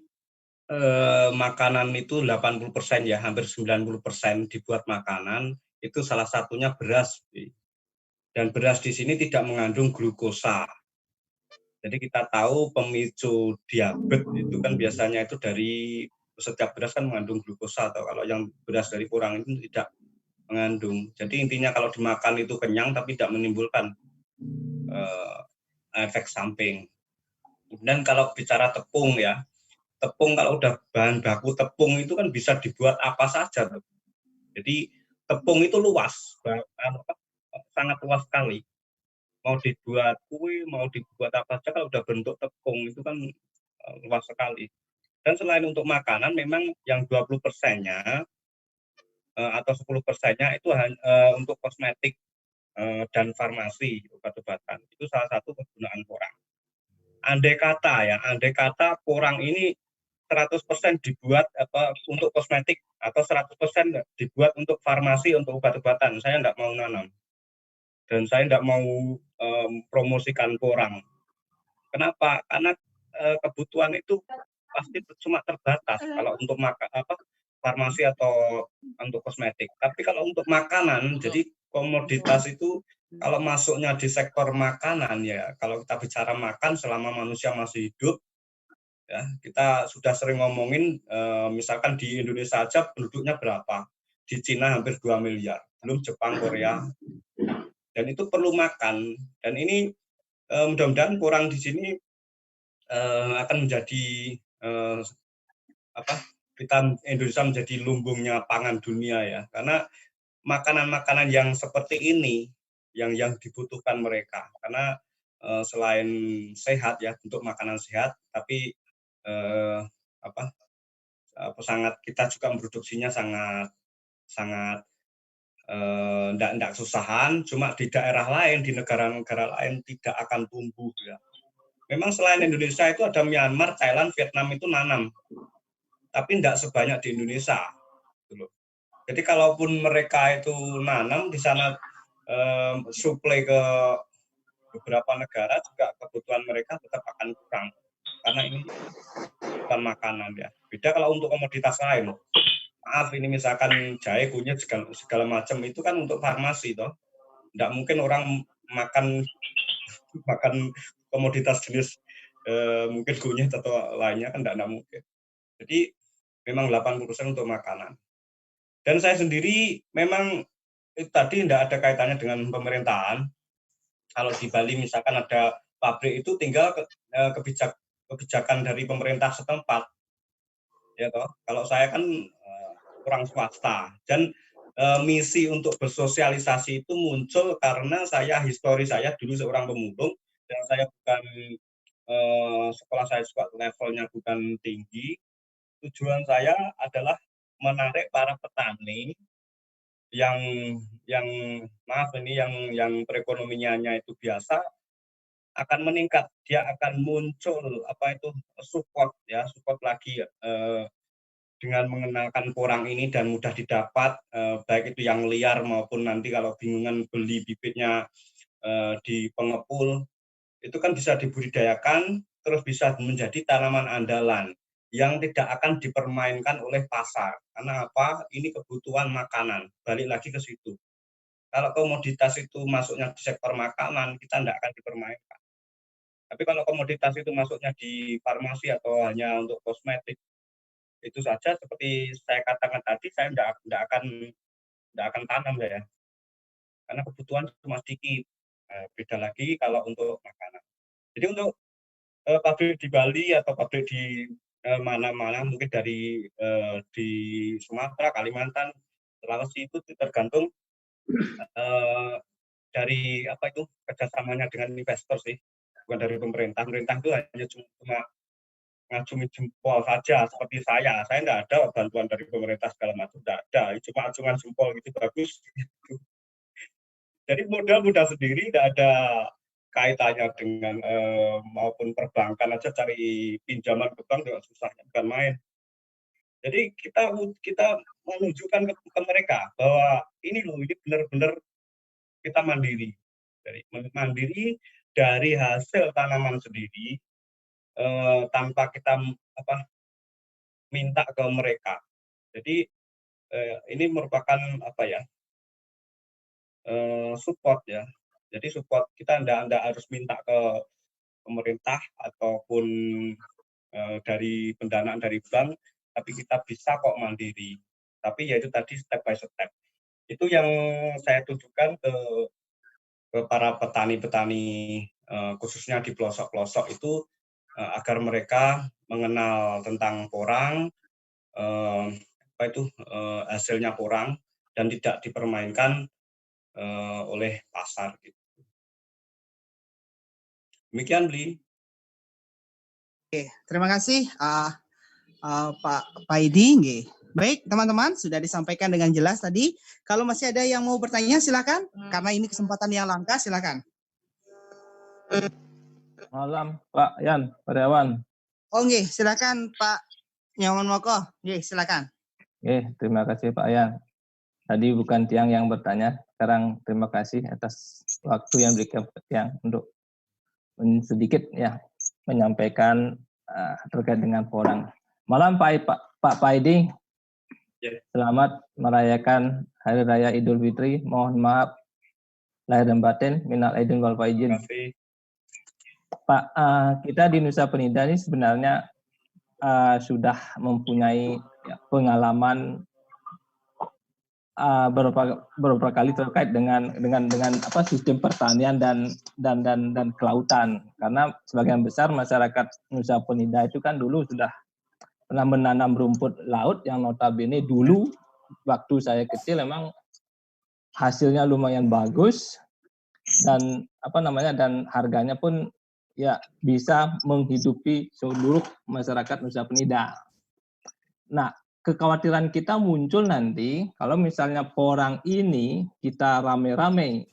makanan itu 80% ya, hampir 90% dibuat makanan, itu salah satunya beras. Dan beras di sini tidak mengandung glukosa. Jadi kita tahu pemicu diabetes itu kan biasanya itu dari setiap beras kan mengandung glukosa, atau kalau yang beras dari porang itu tidak mengandung. Jadi intinya kalau dimakan itu kenyang tapi tidak menimbulkan efek samping. Kemudian kalau bicara tepung ya, tepung kalau udah bahan baku tepung itu kan bisa dibuat apa saja. Jadi tepung itu luas, sangat luas sekali. Mau dibuat kue, mau dibuat apa saja, kalau udah bentuk tepung itu kan luas sekali. Dan selain untuk makanan, memang yang 20%-nya atau 10%-nya itu untuk kosmetik dan farmasi, obat-obatan. Itu salah satu kegunaan porang. Andai kata porang ini 100% dibuat untuk kosmetik atau 100% dibuat untuk farmasi, untuk obat-obatan, saya tidak mau nanam. Dan saya tidak mau promosikan porang. Kenapa? Karena kebutuhan itu pasti cuma terbatas kalau untuk farmasi atau untuk kosmetik. Tapi kalau untuk makanan, jadi komoditas itu kalau masuknya di sektor makanan ya, kalau kita bicara makan selama manusia masih hidup, ya kita sudah sering ngomongin, misalkan di Indonesia aja penduduknya berapa, di Cina hampir 2 miliar, belum Jepang, Korea, dan itu perlu makan. Dan ini mudah-mudahan porang di sini akan menjadi kita Indonesia menjadi lumbungnya pangan dunia ya, karena makanan-makanan yang seperti ini yang dibutuhkan mereka, karena selain sehat ya, untuk makanan sehat, tapi sangat kita juga memproduksinya sangat tidak kesusahan. Cuma di daerah lain, di negara-negara lain tidak akan tumbuh ya. Memang selain Indonesia itu ada Myanmar, Thailand, Vietnam itu nanam, tapi tidak sebanyak di Indonesia. Jadi kalaupun mereka itu nanam di sana, suplai ke beberapa negara juga kebutuhan mereka tetap akan kurang, karena ini bukan makanan ya. Beda kalau untuk komoditas lain. Maaf, ini misalkan jahe, kunyit, segala macam itu kan untuk farmasi toh. Tidak mungkin orang makan komoditas jenis mungkin kunyit atau lainnya kan tidak mungkin. Jadi memang 80% untuk makanan. Dan saya sendiri memang itu tadi tidak ada kaitannya dengan pemerintahan. Kalau di Bali misalkan ada pabrik itu tinggal kebijakan dari pemerintah setempat, ya toh. Kalau saya kan kurang swasta, dan misi untuk bersosialisasi itu muncul karena histori saya dulu seorang pemulung, dan saya bukan sekolah saya juga levelnya bukan tinggi. Tujuan saya adalah menarik para petani yang maaf ini yang perekonomiannya itu biasa akan meningkat, dia akan muncul support lagi dengan mengenalkan porang ini dan mudah didapat, baik itu yang liar maupun nanti kalau bingungan beli bibitnya di pengepul, itu kan bisa dibudidayakan terus bisa menjadi tanaman andalan yang tidak akan dipermainkan oleh pasar. Karena apa? Ini kebutuhan makanan. Balik lagi ke situ. Kalau komoditas itu masuknya di sektor makanan, kita tidak akan dipermainkan. Tapi kalau komoditas itu masuknya di farmasi atau hanya untuk kosmetik, itu saja seperti saya katakan tadi, saya tidak akan tanam ya. Karena kebutuhan cuma sedikit. Beda lagi kalau untuk makanan. Jadi untuk pabrik di Bali atau pabrik di mana-mana, mungkin di Sumatera, Kalimantan, Sulawesi, itu tergantung dari kerjasamanya dengan investor sih, bukan dari pemerintah. Pemerintah itu hanya cuma ngacungi jempol saja, seperti saya tidak ada bantuan dari pemerintah segala macam, tidak ada, cuma acungan jempol gitu bagus. Jadi modal sendiri, tidak ada kaitannya dengan maupun perbankan aja, cari pinjaman ke bank juga susahnya, bukan main. Jadi kita menunjukkan ke mereka bahwa ini benar-benar kita mandiri. Mandiri dari hasil tanaman sendiri, tanpa kita minta ke mereka. Jadi ini merupakan support ya. Jadi support, kita tidak harus minta ke pemerintah ataupun dari pendanaan dari bank, tapi kita bisa kok mandiri. Tapi yaitu tadi step by step. Itu yang saya tunjukkan ke para petani-petani, khususnya di pelosok-pelosok itu, agar mereka mengenal tentang porang, hasilnya porang, dan tidak dipermainkan oleh pasar. Demikian, Bli. Oke, terima kasih Pak Paidi. Baik, teman-teman, sudah disampaikan dengan jelas tadi. Kalau masih ada yang mau bertanya, silakan. Karena ini kesempatan yang langka, silakan. Malam, Pak Yan, Karyawan. Oh, nggih, silakan Pak Nyaman Moko. Nggih, silakan. Terima kasih Pak Yan. Tadi bukan Tiang yang bertanya, sekarang terima kasih atas waktu yang diberikan Tiang untuk sedikit ya menyampaikan terkait dengan porang. Malam Pak Paidi, selamat merayakan Hari Raya Idul Fitri. Mohon maaf lahir dan batin, minal aidin wal faizin. Pak, kita di Nusa Penida ini sebenarnya sudah mempunyai pengalaman beberapa kali terkait dengan sistem pertanian dan kelautan, karena sebagian besar masyarakat Nusa Penida itu kan dulu sudah pernah menanam rumput laut yang notabene dulu waktu saya kecil memang hasilnya lumayan bagus dan dan harganya pun ya bisa menghidupi seluruh masyarakat Nusa Penida. Nah, kekhawatiran kita muncul nanti kalau misalnya porang ini kita rame-rame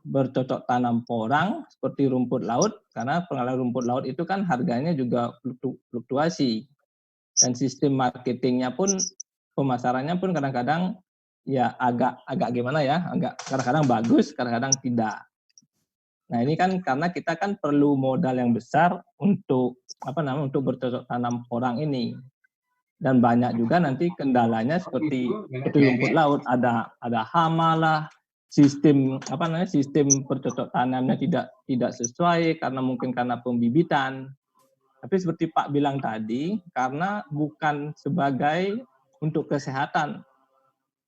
bercocok tanam porang seperti rumput laut, karena pengalaman rumput laut itu kan harganya juga fluktuasi dan sistem marketingnya pun, pemasarannya pun kadang-kadang ya agak gimana ya, agak kadang-kadang bagus, kadang-kadang tidak. Nah ini kan karena kita kan perlu modal yang besar untuk untuk bercocok tanam porang ini. Dan banyak juga nanti kendalanya seperti rumput laut, ada hama lah, sistem sistem bercocok tanamnya tidak sesuai karena pembibitan. Tapi seperti Pak bilang tadi, karena bukan sebagai untuk kesehatan,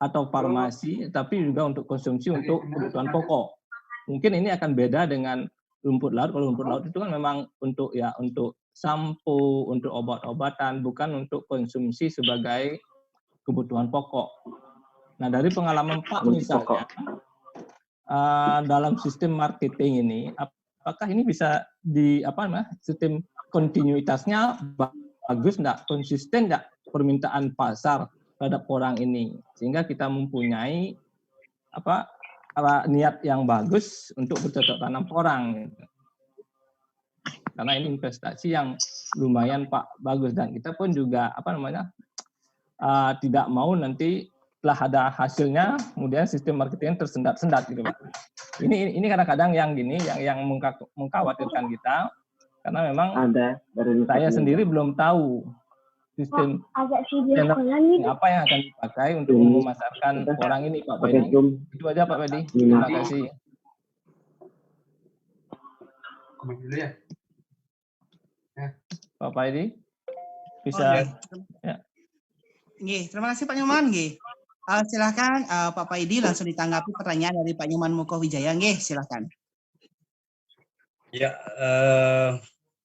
atau farmasi, tapi juga untuk konsumsi untuk kebutuhan pokok. Mungkin ini akan beda dengan rumput laut. Kalau rumput laut itu kan memang untuk sampo, untuk obat-obatan, bukan untuk konsumsi sebagai kebutuhan pokok. Nah, dari pengalaman Pak misalnya, dalam sistem marketing ini, apakah ini bisa sistem kontinuitasnya bagus enggak, konsisten enggak permintaan pasar terhadap orang ini, sehingga kita mempunyai niat yang bagus untuk bercocok tanam orang. Karena ini investasi yang lumayan Pak bagus, dan kita pun juga tidak mau nanti setelah ada hasilnya kemudian sistem marketing tersendat-sendat gitu Pak. Ini kadang-kadang yang mengkhawatirkan kita, karena memang saya sendiri belum tahu sistem apa yang akan dipakai untuk memasarkan orang ini Pak Pedi. Itu aja Pak Pedi. Terima kasih. Pak Pedi bisa. Ya. Terima kasih Pak Nyoman. Silakan Pak Paidi langsung ditanggapi pertanyaan dari Pak Nyoman Mukowijaya. Silakan. Ya,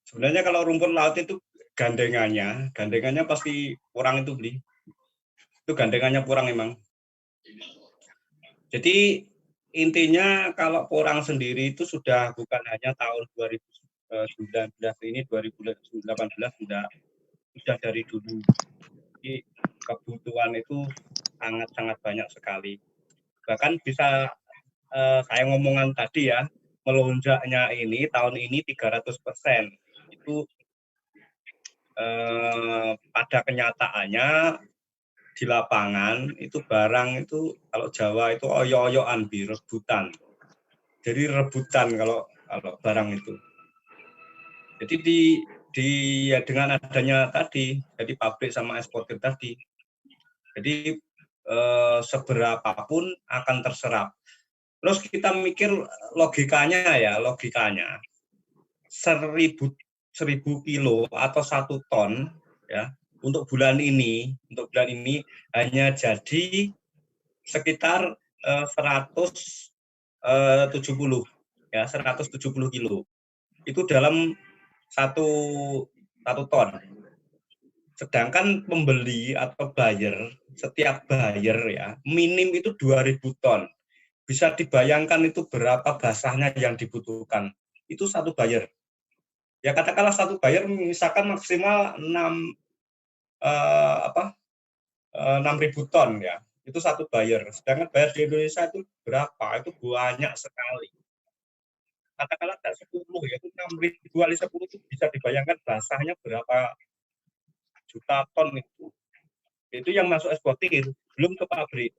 sebenarnya kalau rumput laut itu gandengannya pasti orang itu beli. Itu gandengannya orang emang. Jadi intinya kalau orang sendiri itu sudah bukan hanya tahun 2019 ini, 2018 sudah dari dulu. Jadi kebutuhan itu sangat banyak sekali. Bahkan bisa saya ngomongan tadi ya, melonjaknya ini tahun ini 300%. Itu pada kenyataannya di lapangan itu barang itu kalau Jawa itu oyo-oyoan rebutan. Jadi rebutan kalau barang itu. Jadi dengan adanya tadi, jadi pabrik sama eksportir tadi. Jadi seberapapun akan terserap. Terus kita mikir logikanya 1000 kilo atau 1 ton ya untuk bulan ini hanya jadi sekitar 170 kilo itu dalam satu ton. Sedangkan pembeli atau setiap buyer ya minim itu 2000 ton. Bisa dibayangkan itu berapa basahnya yang dibutuhkan. Itu satu buyer. Ya katakanlah satu buyer misalkan maksimal 6.000 ton ya. Itu satu buyer. Sedangkan buyer di Indonesia itu berapa? Itu banyak sekali. Katakanlah 10 yaitu 6.000 kali 10 itu bisa dibayangkan basahnya berapa juta ton itu. Itu yang masuk eksportir, belum ke pabrik.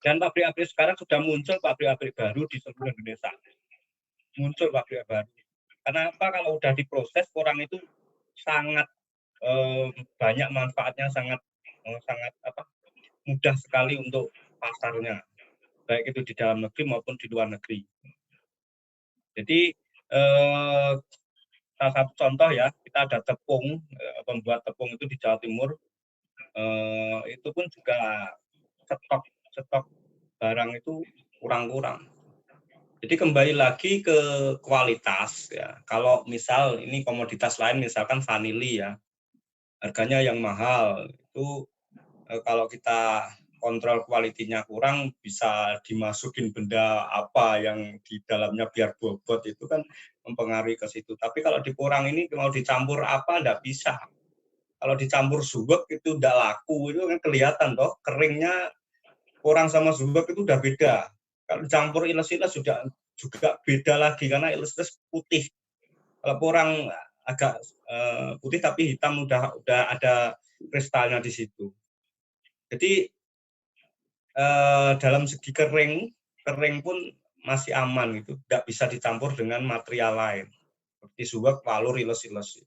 Dan pabrik-pabrik sekarang sudah muncul pabrik-pabrik baru di seluruh Indonesia. Muncul pabrik baru. Kenapa? Kalau udah diproses orang itu sangat banyak manfaatnya, sangat mudah sekali untuk pasarnya, baik itu di dalam negeri maupun di luar negeri. Jadi salah satu contoh ya, kita ada tepung, pembuat tepung itu di Jawa Timur, itu pun juga stok barang itu kurang. Jadi kembali lagi ke kualitas ya. Kalau misal ini komoditas lain misalkan vanili ya, harganya yang mahal itu kalau kita kontrol kualitinya kurang bisa dimasukin benda apa yang di dalamnya biar bobot, itu kan mempengaruhi ke situ. Tapi kalau dikurang ini mau dicampur apa enggak bisa. Kalau dicampur subek itu enggak laku, itu kan kelihatan toh keringnya kurang sama subek itu udah beda. Kalau dicampur iles-iles juga beda lagi karena iles-iles putih. Kalau porang agak putih tapi hitam udah ada kristalnya di situ. Jadi dalam segi kering pun masih aman gitu, nggak bisa dicampur dengan material lain seperti subek, palur, iles-iles.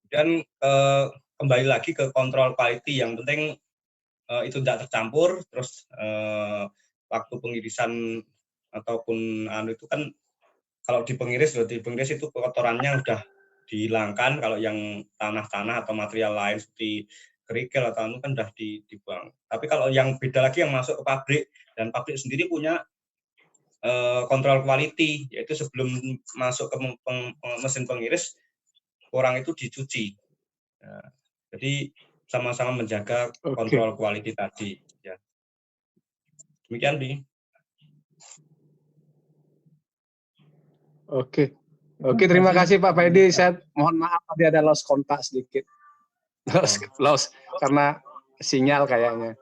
Dan kembali lagi ke kontrol quality, yang penting itu tidak tercampur. Terus waktu pengirisan ataupun itu kan kalau dipengiris itu kotorannya udah dihilangkan. Kalau yang tanah-tanah atau material lain seperti kerikil atau anu kan udah dibuang. Tapi kalau yang beda lagi yang masuk ke pabrik, dan pabrik sendiri punya kontrol quality, yaitu sebelum masuk ke mesin pengiris, porang itu dicuci. Nah, jadi sama-sama menjaga kontrol quality tadi. Ya. Demikian, Bi. Oke, terima kasih Pak Paidi. Saya mohon maaf tadi ada lost kontak sedikit, lost karena sinyal kayaknya.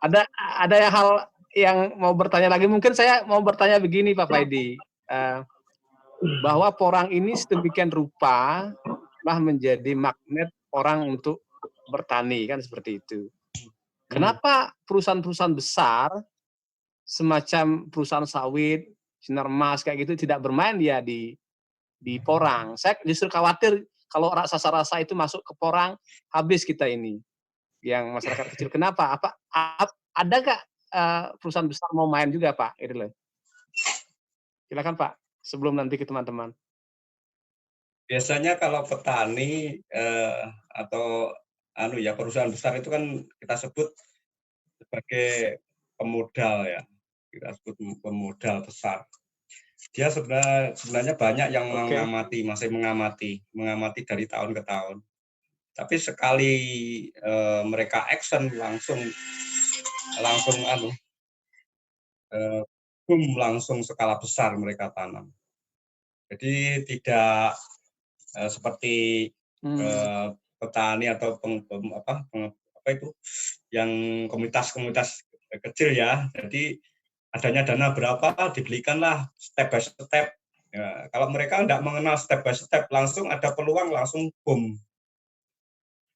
Ada hal yang mau bertanya lagi? Mungkin saya mau bertanya begini Pak Paidi, bahwa porang ini sedemikian rupa telah menjadi magnet orang untuk bertani, kan seperti itu. Kenapa perusahaan-perusahaan besar semacam perusahaan sawit, Sinarmas kayak gitu tidak bermain dia di porang? Saya justru khawatir kalau raksasa-rasa itu masuk ke porang, habis kita ini yang masyarakat kecil. Kenapa? Ada nggak perusahaan besar mau main juga Pak? Itu loh. Silakan Pak, sebelum nanti ke teman-teman. Biasanya kalau petani atau perusahaan besar itu kan kita sebut sebagai pemodal ya, kita sebut pemodal besar. Dia sebenarnya banyak yang masih mengamati dari tahun ke tahun. Tapi sekali mereka action langsung boom, langsung skala besar mereka tanam. Jadi tidak seperti petani atau yang komunitas kecil ya. Jadi adanya dana berapa dibelikanlah step by step. Ya, kalau mereka tidak mengenal step by step, langsung ada peluang langsung boom.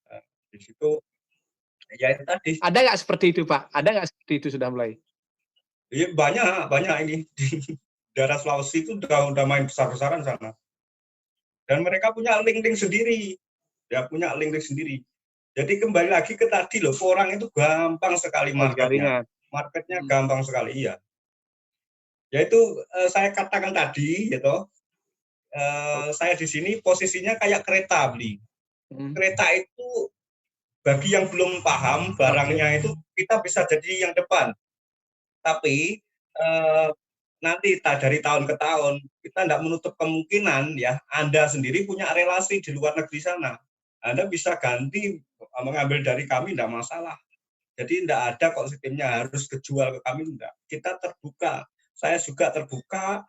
Nah, di situ ya itu tadi. Ada nggak seperti itu Pak? Ada nggak seperti itu sudah mulai? Iya banyak ini di daerah Sulawesi itu udah main besar-besaran sana. Dan mereka punya link sendiri, ya punya link sendiri. Jadi kembali lagi ke tadi loh, porang itu gampang sekali marketnya gampang sekali, iya. Yaitu saya katakan tadi, gitu, saya di sini posisinya kayak kereta beli. Kereta itu bagi yang belum paham barangnya itu kita bisa jadi yang depan, tapi nanti dari tahun ke tahun kita tidak menutup kemungkinan ya Anda sendiri punya relasi di luar negeri sana, Anda bisa ganti mengambil dari kami, tidak masalah. Jadi tidak ada kok sistemnya harus kejual ke kami, tidak. Kita terbuka, saya juga terbuka,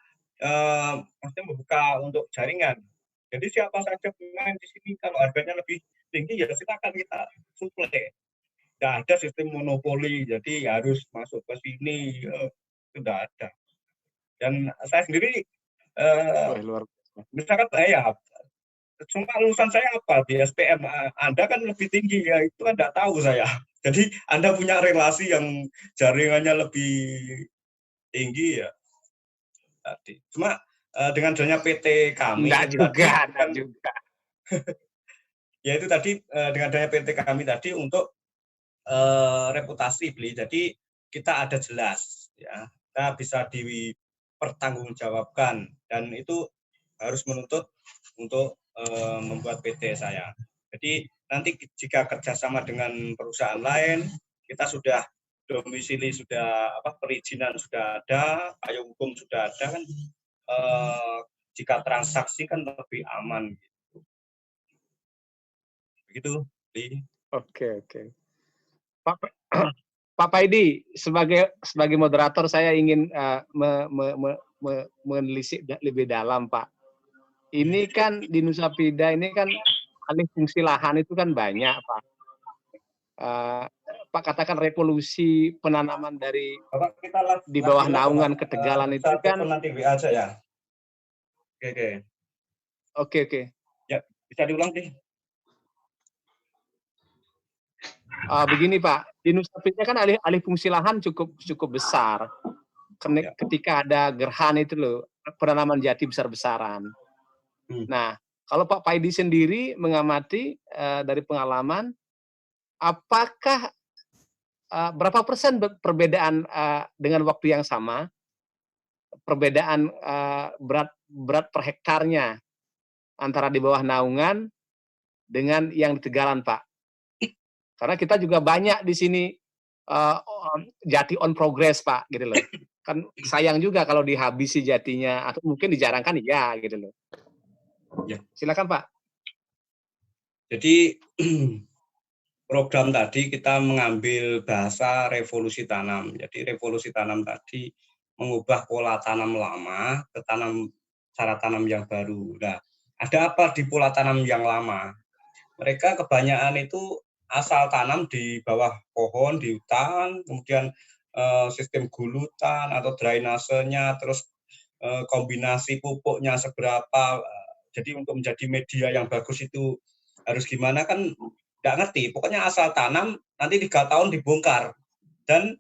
maksudnya membuka untuk jaringan. Jadi siapa saja pemain di sini kalau harganya lebih tinggi ya silakan kita suplai. Tidak ada sistem monopoli, jadi harus masuk ke sini, tidak ada. Dan saya sendiri, misalkan saya, cuma lulusan saya apa di SPM, Anda kan lebih tinggi ya, itu kan tidak tahu saya. Jadi Anda punya relasi yang jaringannya lebih tinggi ya. Tadi. Cuma dengan adanya PT kami, Enggak juga. Ya itu tadi dengan adanya PT kami tadi untuk reputasi beli. Jadi kita ada jelas ya, kita bisa dipertanggungjawabkan dan itu harus menuntut untuk membuat PT saya. Jadi nanti jika kerjasama dengan perusahaan lain, kita sudah domisili, sudah perizinan sudah ada, payung hukum sudah ada kan, jika transaksi kan lebih aman. Begitu. Oke. Pak Paidi, sebagai moderator saya ingin menelisik lebih dalam Pak. Ini kan di Nusa Penida ini kan alih fungsi lahan itu kan banyak Pak. Pak katakan revolusi penanaman dari di bawah naungan ketegalan itu kan. Nanti WA aja ya. Oke. Ya bisa diulang sih. Begini Pak, di Nusa Penida kan alih fungsi lahan cukup besar. Ketika ada gerhana itu loh, penanaman jati besar-besaran. Nah, kalau Pak Paidi sendiri mengamati dari pengalaman, apakah berapa persen perbedaan dengan waktu yang sama, perbedaan berat per hektarnya antara di bawah naungan dengan yang di tegalan Pak? Karena kita juga banyak di sini jati on progress, Pak, gitu loh. Kan sayang juga kalau dihabisi jatinya atau mungkin dijarangkan ya gitu loh. Ya. Silakan, Pak. Jadi program tadi kita mengambil bahasa revolusi tanam. Jadi revolusi tanam tadi mengubah pola tanam lama ke cara tanam yang baru. Nah, ada apa di pola tanam yang lama? Mereka kebanyakan itu asal tanam di bawah pohon, di hutan, kemudian sistem gulutan atau drainasenya, terus kombinasi pupuknya seberapa. Jadi untuk menjadi media yang bagus itu harus gimana kan nggak ngerti. Pokoknya asal tanam, nanti 3 tahun dibongkar. Dan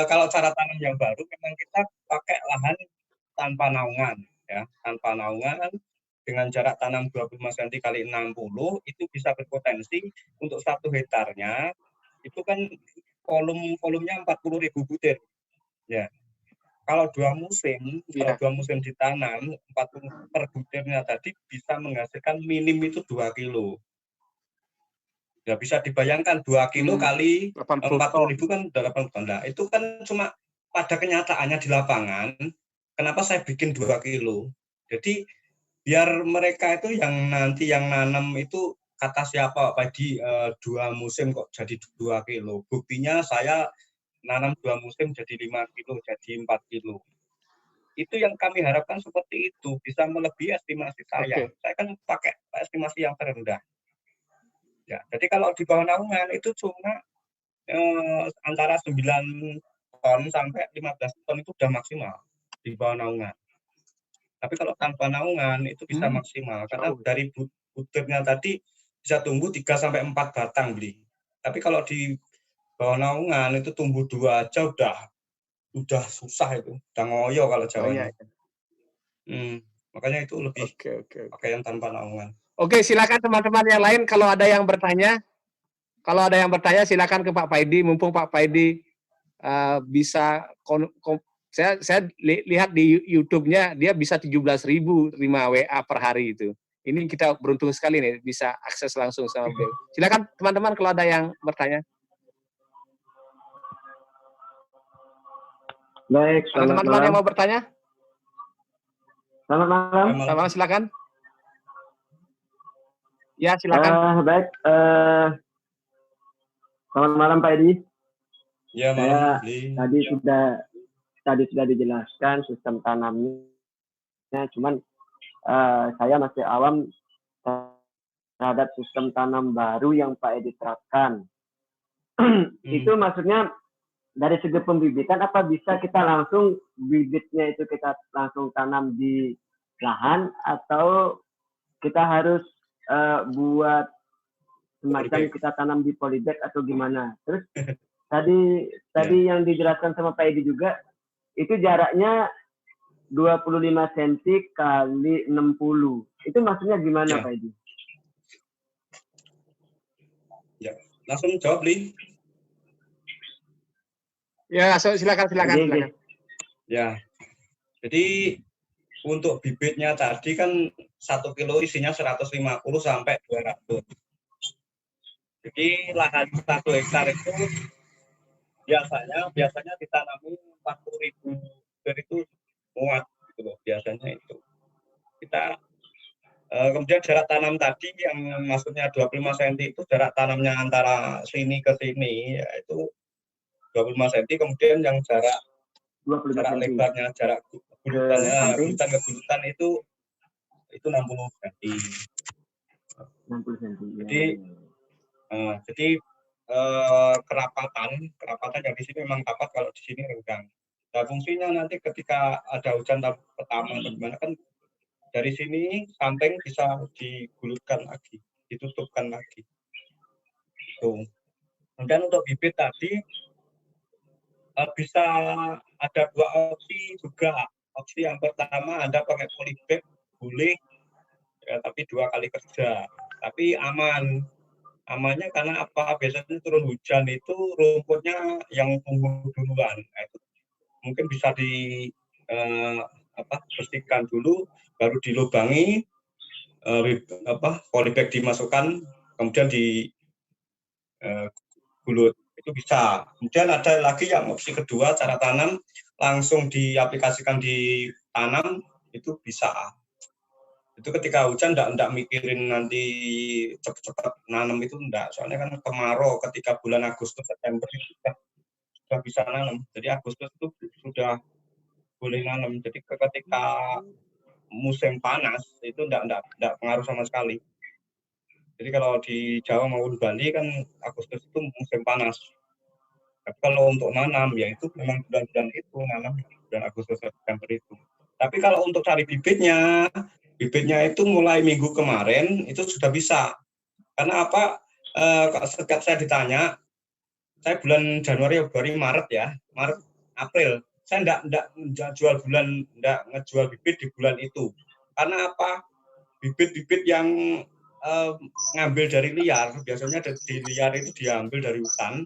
kalau cara tanam yang baru memang kita pakai lahan tanpa naungan, ya, tanpa naungan dengan jarak tanam 25 cm kali 60 itu bisa berpotensi untuk 1 hektarnya itu kan volumenya 40.000 butir. Ya. Kalau 2 musim, kalau 2 musim ditanam 40 per butirnya tadi bisa menghasilkan minim itu 2 kilo. Ya bisa dibayangkan 2 kilo kali 40.000 kan 80 ton. Nah, itu kan cuma pada kenyataannya di lapangan, kenapa saya bikin 2 kilo? Jadi biar mereka itu yang nanti yang nanam itu kata siapa padi 2 musim kok jadi 2 kilo. Buktinya saya nanam 2 musim jadi 5 kilo, jadi 4 kilo. Itu yang kami harapkan seperti itu, bisa melebihi estimasi saya. Saya kan pakai estimasi yang terendah. Ya, jadi kalau di bawah naungan itu cuma antara 9 ton sampai 15 ton itu sudah maksimal di bawah naungan. Tapi kalau tanpa naungan itu bisa maksimal karena dari butirnya tadi bisa tumbuh 3 sampai 4 batang beli. Tapi kalau di bawah naungan itu tumbuh 2 aja udah susah itu, udah ngoyo kalau Jawanya. Makanya itu lebih pakai yang tanpa naungan. Oke, silakan teman-teman yang lain kalau ada yang bertanya. Kalau ada yang bertanya silakan ke Pak Paidi, mumpung Pak Paidi bisa saya lihat di YouTube-nya dia bisa 17.000 terima WA per hari itu. Ini kita beruntung sekali nih bisa akses langsung sama beliau. Silakan teman-teman kalau ada yang bertanya. Baik, ada teman-teman yang mau bertanya? Selamat malam. Selamat malam, silakan. Ya, silakan. Baik, selamat malam Pak Edi. Ya, malam. Tadi sudah dijelaskan sistem tanamnya, cuman saya masih awam terhadap sistem tanam baru yang Pak Edi terapkan. Itu maksudnya dari segi pembibitan apa bisa kita langsung bibitnya itu kita langsung tanam di lahan atau kita harus buat semacam kita tanam di polybag atau gimana? Terus tadi yang dijelaskan sama Pak Edi juga itu jaraknya 25 cm kali 60. Itu maksudnya gimana Pak Edi? Ya, langsung jawab, Li. Ya, silakan. Ya, jadi untuk bibitnya tadi kan 1 kilo isinya 150 sampai 200. Jadi lahan 1 hektar itu biasanya ditanami 40.000 butir itu muat gitu loh, biasanya itu. Kita kemudian jarak tanam tadi yang maksudnya 25 cm itu jarak tanamnya antara sini ke sini yaitu 25 cm, kemudian yang jarak lebarnya, jarak gulutan ke gulutan itu 60 cm. 60 cm. Jadi kerapatan yang di sini memang dapat, kalau di sini renggang. Nah, fungsinya nanti ketika ada hujan tahap pertama atau gimana kan dari sini samping bisa digulutkan lagi, ditutupkan lagi. Tuh. Kemudian untuk bibit tadi bisa ada 2 opsi juga. Opsi yang pertama Anda pakai polybag boleh, ya, tapi 2 kali kerja. Tapi amannya karena apa? Biasanya turun hujan itu rumputnya yang tumbuh duluan. Nah, itu mungkin bisa bersihkan dulu, baru dilubangi, polybag dimasukkan, kemudian gulut, itu bisa. Kemudian ada lagi yang opsi kedua, cara tanam langsung diaplikasikan di tanam, itu bisa. Itu ketika hujan enggak mikirin nanti cepat-cepat nanam, itu enggak. Soalnya kan kemarau ketika bulan Agustus September itu sudah bisa nanam. Jadi Agustus itu sudah boleh nanam. Jadi ketika musim panas itu enggak pengaruh sama sekali. Jadi kalau di Jawa maupun Bali kan Agustus itu musim panas. Tapi kalau untuk nanam ya itu memang bulan-bulan itu nanam, bulan Agustus September itu. Tapi kalau untuk cari bibitnya itu mulai minggu kemarin itu sudah bisa. Karena apa? Setiap saya ditanya, saya bulan Januari, Februari, Maret ya, Maret, April, saya enggak ngejual bibit di bulan itu. Karena apa? Bibit-bibit yang ngambil dari liar, biasanya di liar itu diambil dari hutan,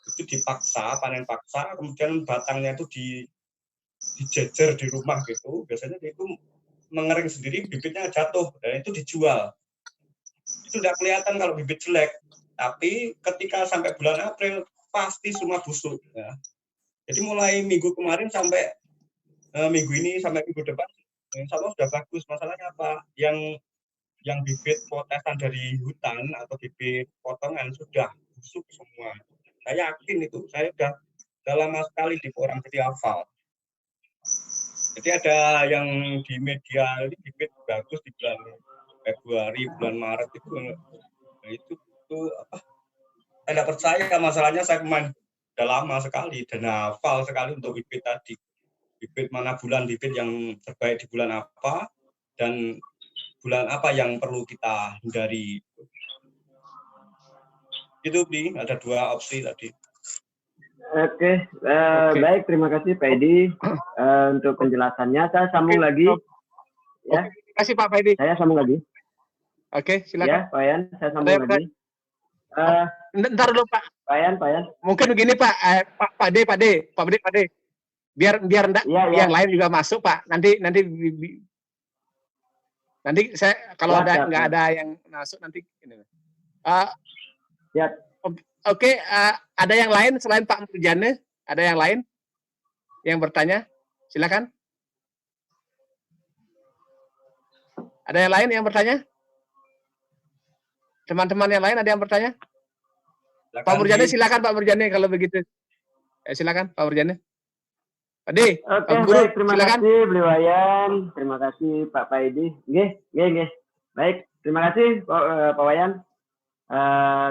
itu dipaksa, panen paksa, kemudian batangnya itu dijejer di rumah gitu, biasanya itu mengering sendiri, bibitnya jatuh, dan itu dijual. Itu tidak kelihatan kalau bibit jelek, tapi ketika sampai bulan April, pasti semua busuk. Ya. Jadi mulai minggu kemarin sampai minggu ini, sampai minggu depan, insya Allah sudah bagus. Masalahnya apa? Yang bibit potesan dari hutan atau bibit potongan sudah busuk semua. Saya yakin itu, saya sudah lama sekali di orang jadi hafal. Jadi ada yang di media ini bibit bagus di bulan Februari, bulan Maret itu apa? Saya tidak percaya, masalahnya saya main sudah lama sekali dan hafal sekali untuk bibit tadi. Bibit mana bulan bibit yang terbaik di bulan apa dan bulan apa yang perlu kita hindari. Itu ada dua opsi tadi. Oke. Baik, terima kasih Pak Edi untuk penjelasannya. Saya sambung lagi. Ya. Terima kasih Pak Edi. Saya sambung lagi. Oke, silakan. Ya, Pak Yan, saya sambung lagi. Ntar dulu Pak. Pak Yan. Mungkin begini Pak, Pak D. Biar enggak yang lain juga masuk Pak. Nanti saya kalau nggak ada yang masuk nanti ini. Oke, ada yang lain selain Pak Murjane? Ada yang lain yang bertanya? Silakan. Ada yang lain yang bertanya? Teman-teman yang lain ada yang bertanya? Silakan, Pak Murjane, silakan Pak Murjane kalau begitu. Silakan Pak Murjane. Pak D, Oke, Guru, baik, terima silakan. kasih Beliau Wayan, terima kasih Pak Paidi. Nggih. Baik, terima kasih Pak Wayan.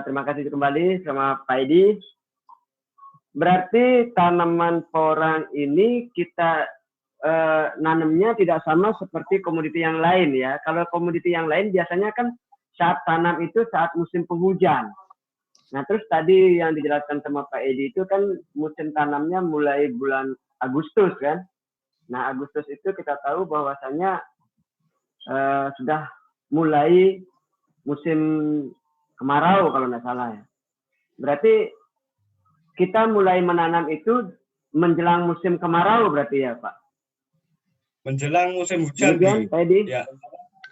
Terima kasih kembali sama Pak Edi. Berarti tanaman porang ini kita nanamnya tidak sama seperti komoditi yang lain ya. Kalau komoditi yang lain biasanya kan saat tanam itu saat musim penghujan. Nah terus tadi yang dijelaskan sama Pak Edi itu kan musim tanamnya mulai bulan Agustus kan. Nah Agustus itu kita tahu bahwasanya sudah mulai musim kemarau kalau nggak salah ya. Berarti kita mulai menanam itu menjelang musim kemarau berarti ya Pak? Menjelang musim hujan. Ya,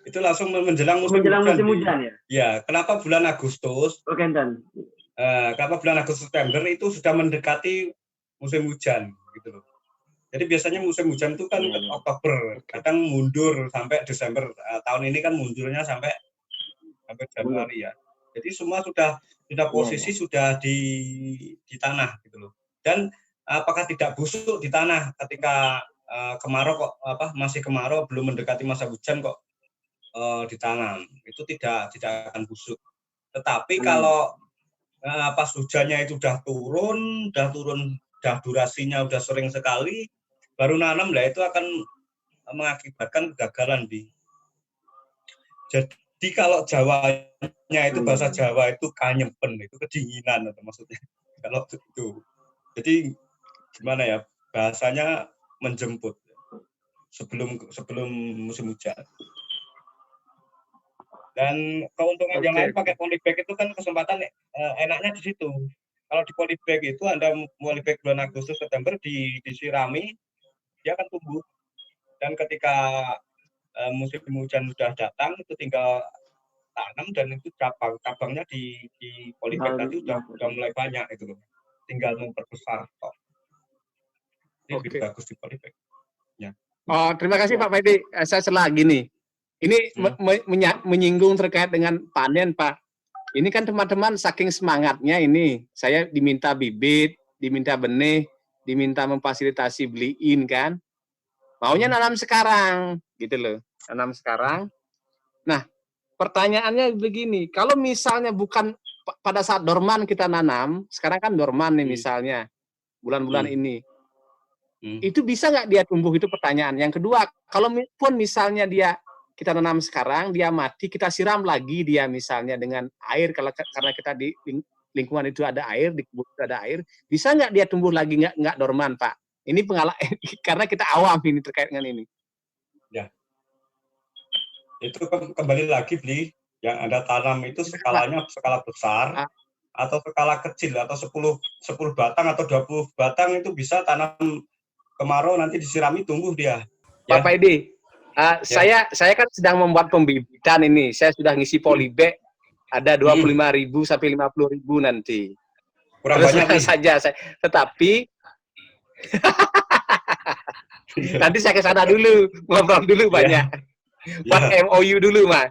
itu langsung menjelang musim hujan ya? Ya, kenapa bulan Agustus? Oke, kenapa bulan Agustus September itu sudah mendekati musim hujan gitu loh. Jadi biasanya musim hujan itu kan Oktober, kadang mundur sampai Desember. Tahun ini kan mundurnya sampai Januari ya. Jadi semua sudah posisi sudah di tanah gitu loh. Dan apakah tidak busuk di tanah ketika kemarau kok masih kemarau belum mendekati masa hujan kok ditanam. Itu tidak akan busuk. Tetapi kalau pas hujannya itu udah turun, durasinya udah sering sekali baru nanam lah itu akan mengakibatkan kegagalan Jadi kalau Jawanya itu bahasa Jawa itu kanyempen, itu kedinginan atau maksudnya. Kalau itu. Jadi gimana ya? Bahasanya menjemput sebelum musim hujan. Dan keuntungan yang lain pakai polybag itu kan kesempatan enaknya di situ. Kalau di polybag itu Anda polybag bulan Agustus September disirami, dia akan tumbuh. Dan ketika musim hujan sudah datang itu tinggal tanam dan itu cabangnya di polybag nanti udah mulai banyak itu loh. Tinggal memperbesar kok. Ini lebih bagus di polybag. Ya. Oh, terima kasih Pak Paidi. Saya selagi nih. Ini menyinggung terkait dengan panen, Pak. Ini kan teman-teman saking semangatnya ini, saya diminta bibit, diminta benih, diminta memfasilitasi beliin kan. Maunya nanam sekarang, gitu loh. Nanam sekarang. Nah, pertanyaannya begini, kalau misalnya bukan pada saat dorman kita nanam, sekarang kan dorman nih misalnya, bulan-bulan ini, itu bisa nggak dia tumbuh, itu pertanyaan. Yang kedua, kalau pun misalnya kita nanam sekarang, dia mati, kita siram lagi dia misalnya dengan air, karena kita di lingkungan itu ada air, di kebun itu ada air, bisa nggak dia tumbuh lagi nggak dorman, Pak? Ini pengalaman, karena kita awam ini terkait dengan ini. Ya. Itu kembali lagi, Bli, yang Anda tanam itu skalanya skala besar, atau skala kecil, atau 10 batang atau 20 batang itu bisa tanam kemarau, nanti disirami tumbuh dia. Pak Paidi, saya kan sedang membuat pembibitan ini. Saya sudah ngisi polybag, ada 25.000 sampai 50.000 nanti. Kurang terus banyak saja saya, tetapi nanti saya ke sana dulu, ngobrol dulu banyak. Buat MOU dulu, Mas.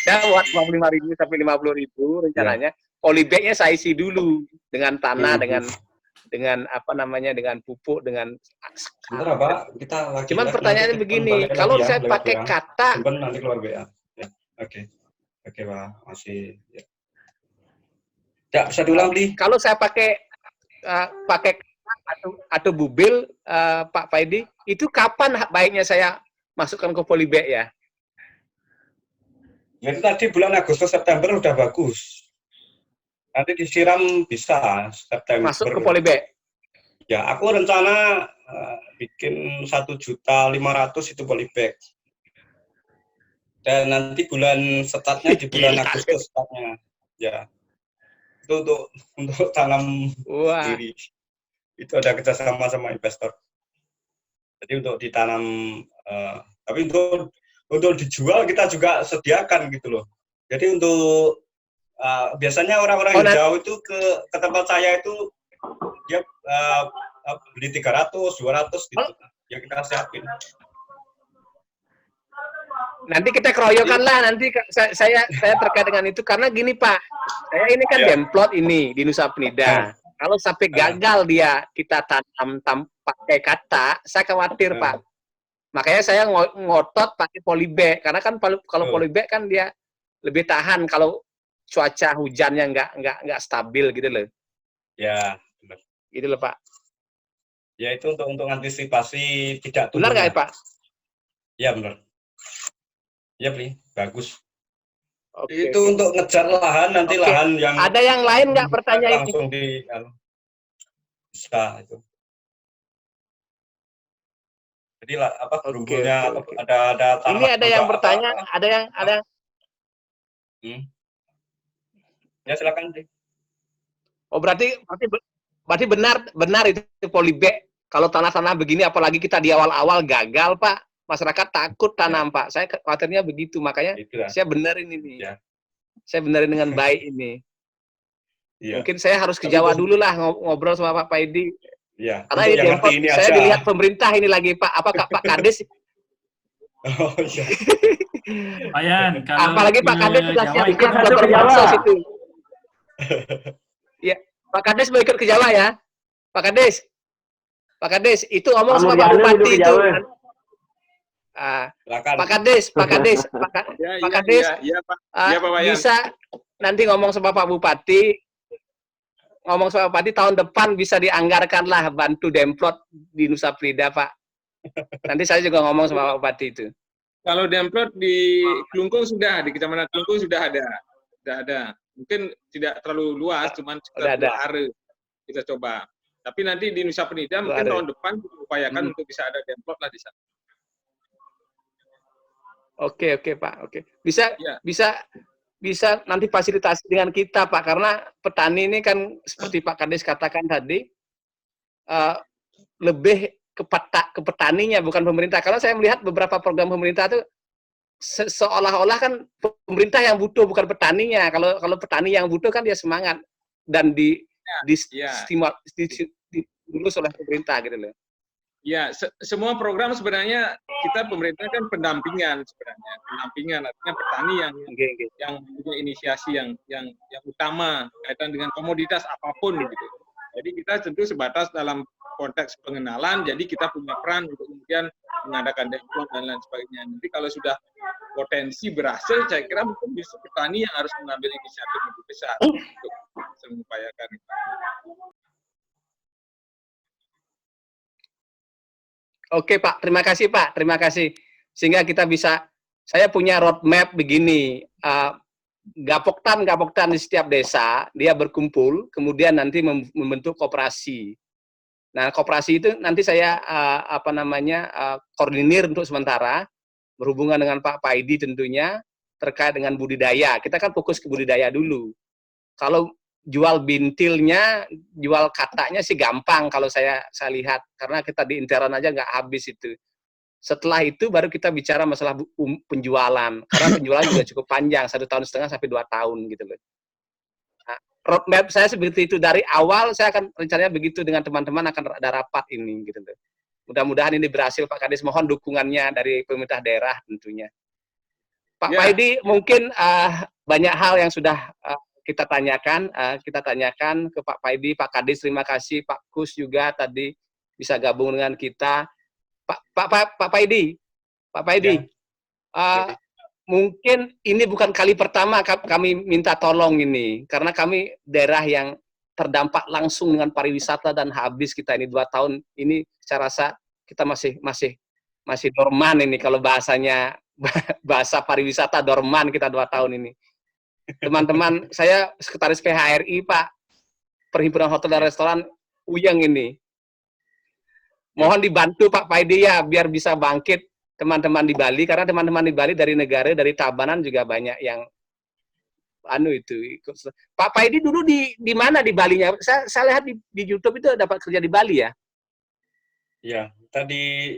Saya buat 25.000 sampai 50.000 rencananya. Polybagnya saya isi dulu dengan tanah, dengan apa namanya, dengan pupuk, dengan. Sebentar, Pak, kita lagi. Cuman pertanyaannya begini, kalau saya pakai kata. Nanti keluar WA. Ya, oke, Pak, masih. Ya, bisa diulang, Bli. Kalau saya pakai atau bubil, Pak Paidi, itu kapan baiknya saya masukkan ke polybag ya? Ya, itu tadi bulan Agustus September udah bagus. Nanti disiram bisa September. Masuk ke polybag. Ya, aku rencana bikin 1.500.000 itu polybag. Dan nanti bulan startnya di bulan Agustus startnya. Ya. Itu untuk tanam sendiri. Itu ada kerjasama sama investor. Jadi untuk ditanam, tapi untuk dijual kita juga sediakan gitu loh. Jadi untuk biasanya orang-orang yang jauh itu ke tempat saya itu dia beli 300, 200 gitu. Ya kita siapin. Nanti kita keroyokan lah, nanti saya terkait dengan itu, karena gini Pak, saya ini kan demplot ini di Nusa Penida. Kalau sampai gagal kita tanam pakai kata, saya khawatir Pak. Makanya saya ngotot pakai polybag, karena kan kalau polybag kan dia lebih tahan kalau cuaca hujannya nggak stabil gitu loh. Ya, benar. Gitu loh Pak. Ya itu untuk antisipasi tidak tumbuh. Benar nggak ya Pak? Ya benar. Ya Bli, bagus. Oke, itu untuk ngejar lahan, nanti lahan yang ada yang lain nggak pertanyaan langsung bisa itu. Jadi apa berumbunya ada ini ada yang bertanya, ada. Ya silakan Bli. Oh berarti benar itu polybag. Kalau tanah-tanah begini, apalagi kita di awal-awal gagal Pak. Masyarakat takut tanam Pak. Saya khawatirnya begitu, makanya saya benerin ini. Saya benerin dengan baik ini. Mungkin saya harus ke Jawa dulu lah ngobrol sama Pak Paidi. Karena ini saya dilihat pemerintah ini lagi Pak. Pak Kades? Oh iya. Ayan, apalagi Pak Kades sudah siapkan program bansos itu. Ya, Pak Kades mau ikut ke Jawa ya, Pak Kades. Pak Kades itu ngomong sama Pak Bupati itu. Pak Kades, bisa nanti ngomong sama Pak Bupati, tahun depan bisa dianggarkan lah bantu demplot di Nusa Penida Pak. Nanti saya juga ngomong sama Pak Bupati itu. Kalau demplot di Klungkung sudah, di Kecamatan Klungkung sudah ada. Mungkin tidak terlalu luas, cuman sekitar 2 hari kita coba. Tapi nanti di Nusa Penida mungkin tahun depan upayakan untuk bisa ada demplot lah di sana. Oke Pak, oke. Bisa nanti fasilitasi dengan kita Pak, karena petani ini kan seperti Pak Kades katakan tadi lebih ke petaninya bukan pemerintah. Karena saya melihat beberapa program pemerintah itu seolah-olah kan pemerintah yang butuh, bukan petaninya. Kalau petani yang butuh kan dia semangat dan dilulus oleh pemerintah gitu loh. Ya, semua program sebenarnya kita pemerintah kan pendampingan sebenarnya, pendampingan artinya petani yang punya inisiasi yang utama kaitan dengan komoditas apapun gitu. Jadi kita tentu sebatas dalam konteks pengenalan, jadi kita punya peran untuk kemudian mengadakan dialog dan lain sebagainya. Jadi kalau sudah potensi berhasil, saya kira mungkin justru petani yang harus mengambil inisiatif lebih besar untuk bisa mengupayakan itu. Oke Pak, terima kasih Pak, terima kasih. Sehingga kita bisa, saya punya roadmap begini, gapoktan di setiap desa, dia berkumpul, kemudian nanti membentuk koperasi. Nah, koperasi itu nanti saya koordinir untuk sementara, berhubungan dengan Pak Paidi tentunya, terkait dengan budidaya. Kita kan fokus ke budidaya dulu. Kalau jual bintilnya, jual katanya sih gampang kalau saya lihat, karena kita di intern aja nggak habis itu. Setelah itu baru kita bicara masalah penjualan, karena penjualan juga cukup panjang, 1,5 tahun sampai 2 tahun gitu loh. Nah, roadmap saya seperti itu dari awal, saya akan rencananya begitu dengan teman-teman akan ada rapat ini gitu loh. Mudah-mudahan ini berhasil Pak Kadis, mohon dukungannya dari pemerintah daerah tentunya. Pak Paidi, mungkin banyak hal yang sudah kita tanyakan ke Pak Paidi, Pak Kadis, terima kasih, Pak Kus juga tadi bisa gabung dengan kita. Pak Paidi, mungkin ini bukan kali pertama kami minta tolong ini, karena kami daerah yang terdampak langsung dengan pariwisata dan habis kita ini 2 tahun ini, saya rasa kita masih dorman ini kalau bahasanya bahasa pariwisata dorman kita 2 tahun ini. Teman-teman, saya sekretaris PHRI Pak, Perhimpunan Hotel dan Restoran Uyeng ini. Mohon dibantu Pak Paidi ya, biar bisa bangkit teman-teman di Bali, karena teman-teman di Bali dari negara, dari Tabanan juga banyak yang ikut. Pak Paidi dulu di mana di Balinya? Saya lihat di YouTube itu dapat kerja di Bali ya? Iya, tadi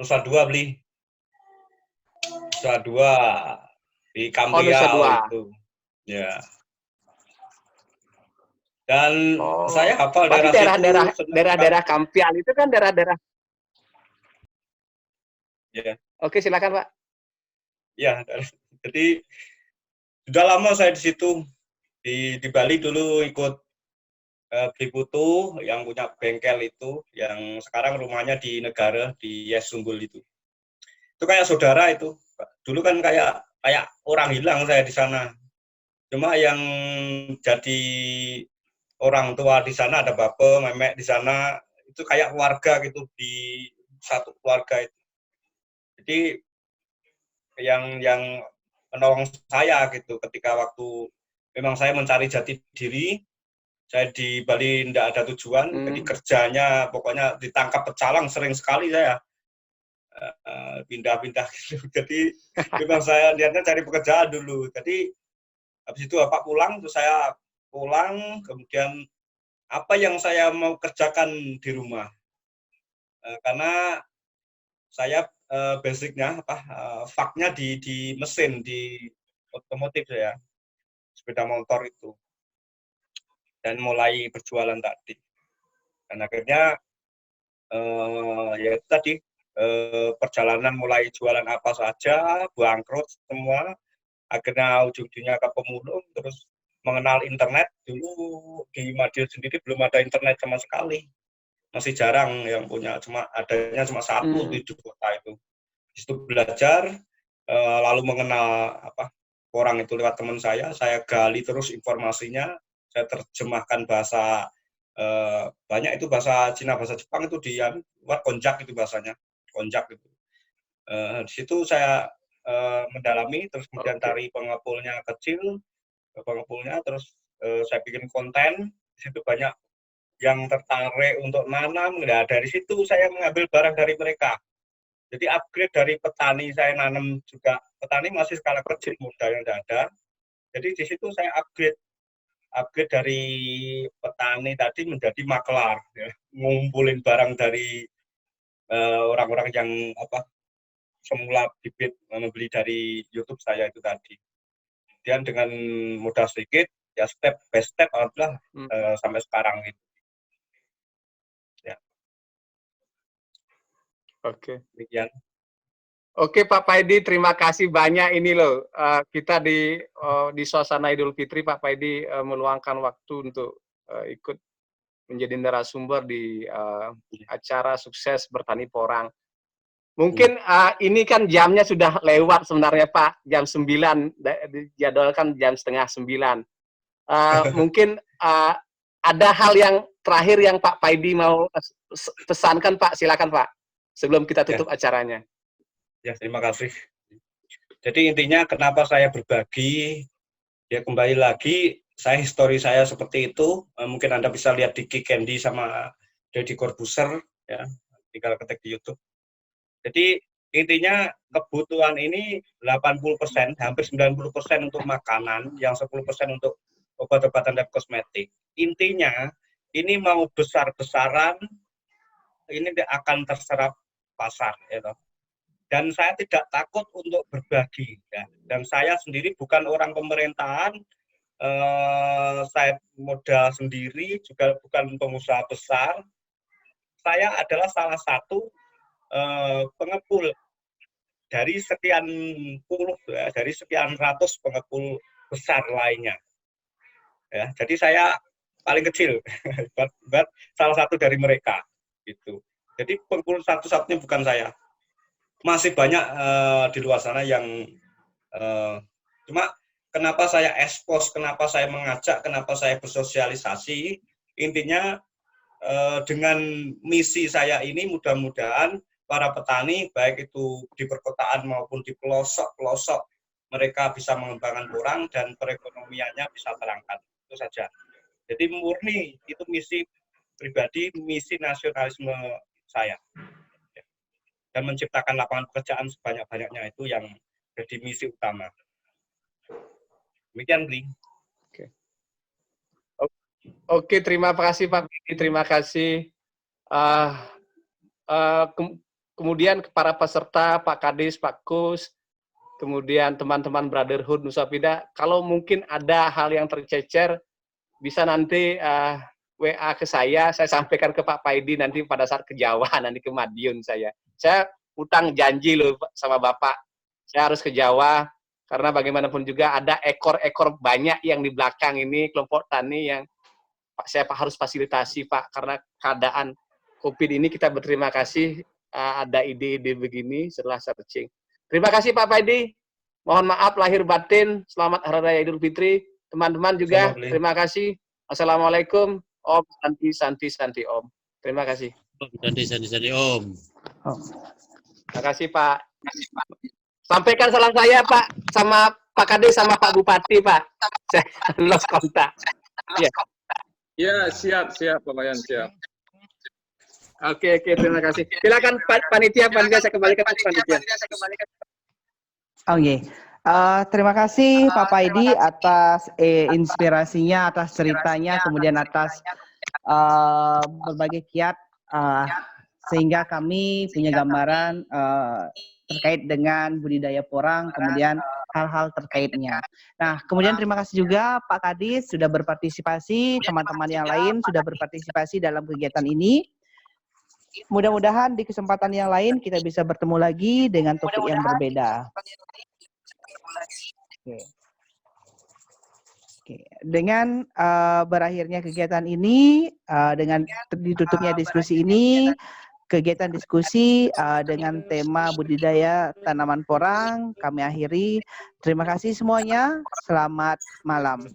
Nusa Dua beli. Nusa Dua di Kampiau itu. Ya. Dan saya hafal daerah Kampiau itu kan daerah-daerah. Ya. Oke, silakan Pak. Ya, jadi sudah lama saya di situ. Di Bali dulu ikut beli putu yang punya bengkel itu, yang sekarang rumahnya di negara di Yes Sumbul itu. Itu kayak saudara itu. Dulu kan kayak orang hilang saya di sana. Cuma yang jadi orang tua di sana, ada bapak, memek di sana, itu kayak keluarga gitu, di satu keluarga itu. Jadi yang menolong saya gitu ketika waktu memang saya mencari jati diri, saya di Bali tidak ada tujuan, jadi kerjanya pokoknya ditangkap pecalang sering sekali saya pindah-pindah gitu. Jadi memang saya niatnya cari pekerjaan dulu. Jadi habis itu Bapak pulang, terus saya pulang, kemudian apa yang saya mau kerjakan di rumah, karena saya basicnya faknya di mesin, di otomotif ya, sepeda motor itu, dan mulai berjualan tadi. Dan akhirnya ya itu tadi perjalanan mulai jualan apa saja, bangkrut semua, akhirnya ujung-ujungnya ke pemulung, terus mengenal internet. Dulu di Madiun sendiri belum ada internet sama sekali, masih jarang yang punya, adanya cuma satu di kota itu. Di situ belajar, lalu mengenal orang itu lewat teman saya gali terus informasinya, saya terjemahkan bahasa banyak itu bahasa Cina, bahasa Jepang itu buat konjak itu bahasanya, konjak itu. Di situ saya mendalami, terus kemudian cari pengepulnya kecil, terus saya bikin konten. Di situ banyak yang tertarik untuk nanam. Nah, dari situ saya mengambil barang dari mereka. Jadi upgrade dari petani, saya nanam juga, petani masih skala kecil, modalnya tidak ada. Jadi di situ saya upgrade dari petani tadi menjadi maklar, ya. Ngumpulin barang dari orang-orang yang semula bibit membeli dari YouTube saya itu tadi. Kemudian dengan modal sedikit, ya step by step alhamdulillah sampai sekarang itu. Ya. Oke. Demikian. Oke Pak Paidi, terima kasih banyak ini loh. Kita di suasana Idul Fitri, Pak Paidi meluangkan waktu untuk ikut menjadi narasumber di acara sukses bertani porang. Mungkin ini kan jamnya sudah lewat sebenarnya Pak, jam 9, dijadwalkan jam 8:30. Mungkin ada hal yang terakhir yang Pak Paidi mau pesankan Pak, silakan Pak, sebelum kita tutup acaranya. Ya, terima kasih. Jadi intinya kenapa saya berbagi, ya kembali lagi, histori saya seperti itu, mungkin Anda bisa lihat di Ki Candy sama Deddy Corbuzier, ya, tinggal ketik di YouTube. Jadi intinya kebutuhan ini 80%, hampir 90% untuk makanan, yang 10% untuk obat-obatan dan kosmetik. Intinya ini mau besar-besaran, ini akan terserap pasar. Ya. Dan saya tidak takut untuk berbagi. Ya. Dan saya sendiri bukan orang pemerintahan, saya modal sendiri, juga bukan pengusaha besar. Saya adalah salah satu pengepul dari sekian puluh, ya, dari sekian ratus pengepul besar lainnya. Ya, jadi saya paling kecil, buat salah satu dari mereka. Gitu. Jadi pengepul satu-satunya bukan saya. Masih banyak di luar sana yang cuma kenapa saya expose, kenapa saya mengajak, kenapa saya bersosialisasi, intinya dengan misi saya ini mudah-mudahan para petani, baik itu di perkotaan maupun di pelosok-pelosok, mereka bisa mengembangkan porang dan perekonomiannya bisa terangkat. Itu saja. Jadi murni, itu misi pribadi, misi nasionalisme saya. Dan menciptakan lapangan pekerjaan sebanyak-banyaknya itu yang jadi misi utama. Demikian, Bli. Oke, terima kasih Pak Bli, terima kasih. Kemudian para peserta, Pak Kadis, Pak Kus, kemudian teman-teman Brotherhood Nusapida, kalau mungkin ada hal yang tercecer, bisa nanti WA ke saya sampaikan ke Pak Paidi nanti pada saat ke Jawa, nanti ke Madiun saya. Saya utang janji loh sama Bapak, saya harus ke Jawa, karena bagaimanapun juga ada ekor-ekor banyak yang di belakang ini, kelompok tani yang saya harus fasilitasi Pak, karena keadaan COVID ini kita berterima kasih ada ide-ide begini setelah searching. Terima kasih Pak Paidi. Mohon maaf lahir batin. Selamat Hari Raya Idul Fitri. Teman-teman juga terima kasih. Assalamualaikum. Om Santi Santi Santi Om. Terima kasih. Santi Santi Santi Om. Terima kasih Pak. Sampaikan salam saya Pak sama Pak Kades sama Pak Bupati Pak. Saya lost kontak. Ya. Ya, siap Pak Bayan, siap. Oke, terima kasih. Silakan panitia, saya kembalikan ke panitia. Oke. Terima kasih Pak Paidi atas inspirasinya, atas ceritanya, kemudian atas berbagai kiat sehingga kami punya gambaran terkait dengan budidaya porang, kemudian hal-hal terkaitnya. Nah, kemudian terima kasih juga Pak Kadis sudah berpartisipasi, teman-teman yang lain sudah berpartisipasi dalam kegiatan ini. Mudah-mudahan di kesempatan yang lain kita bisa bertemu lagi dengan topik yang berbeda. Oke. Dengan berakhirnya kegiatan ini, dengan ditutupnya diskusi ini, kegiatan diskusi dengan tema budidaya tanaman porang kami akhiri. Terima kasih semuanya. Selamat malam.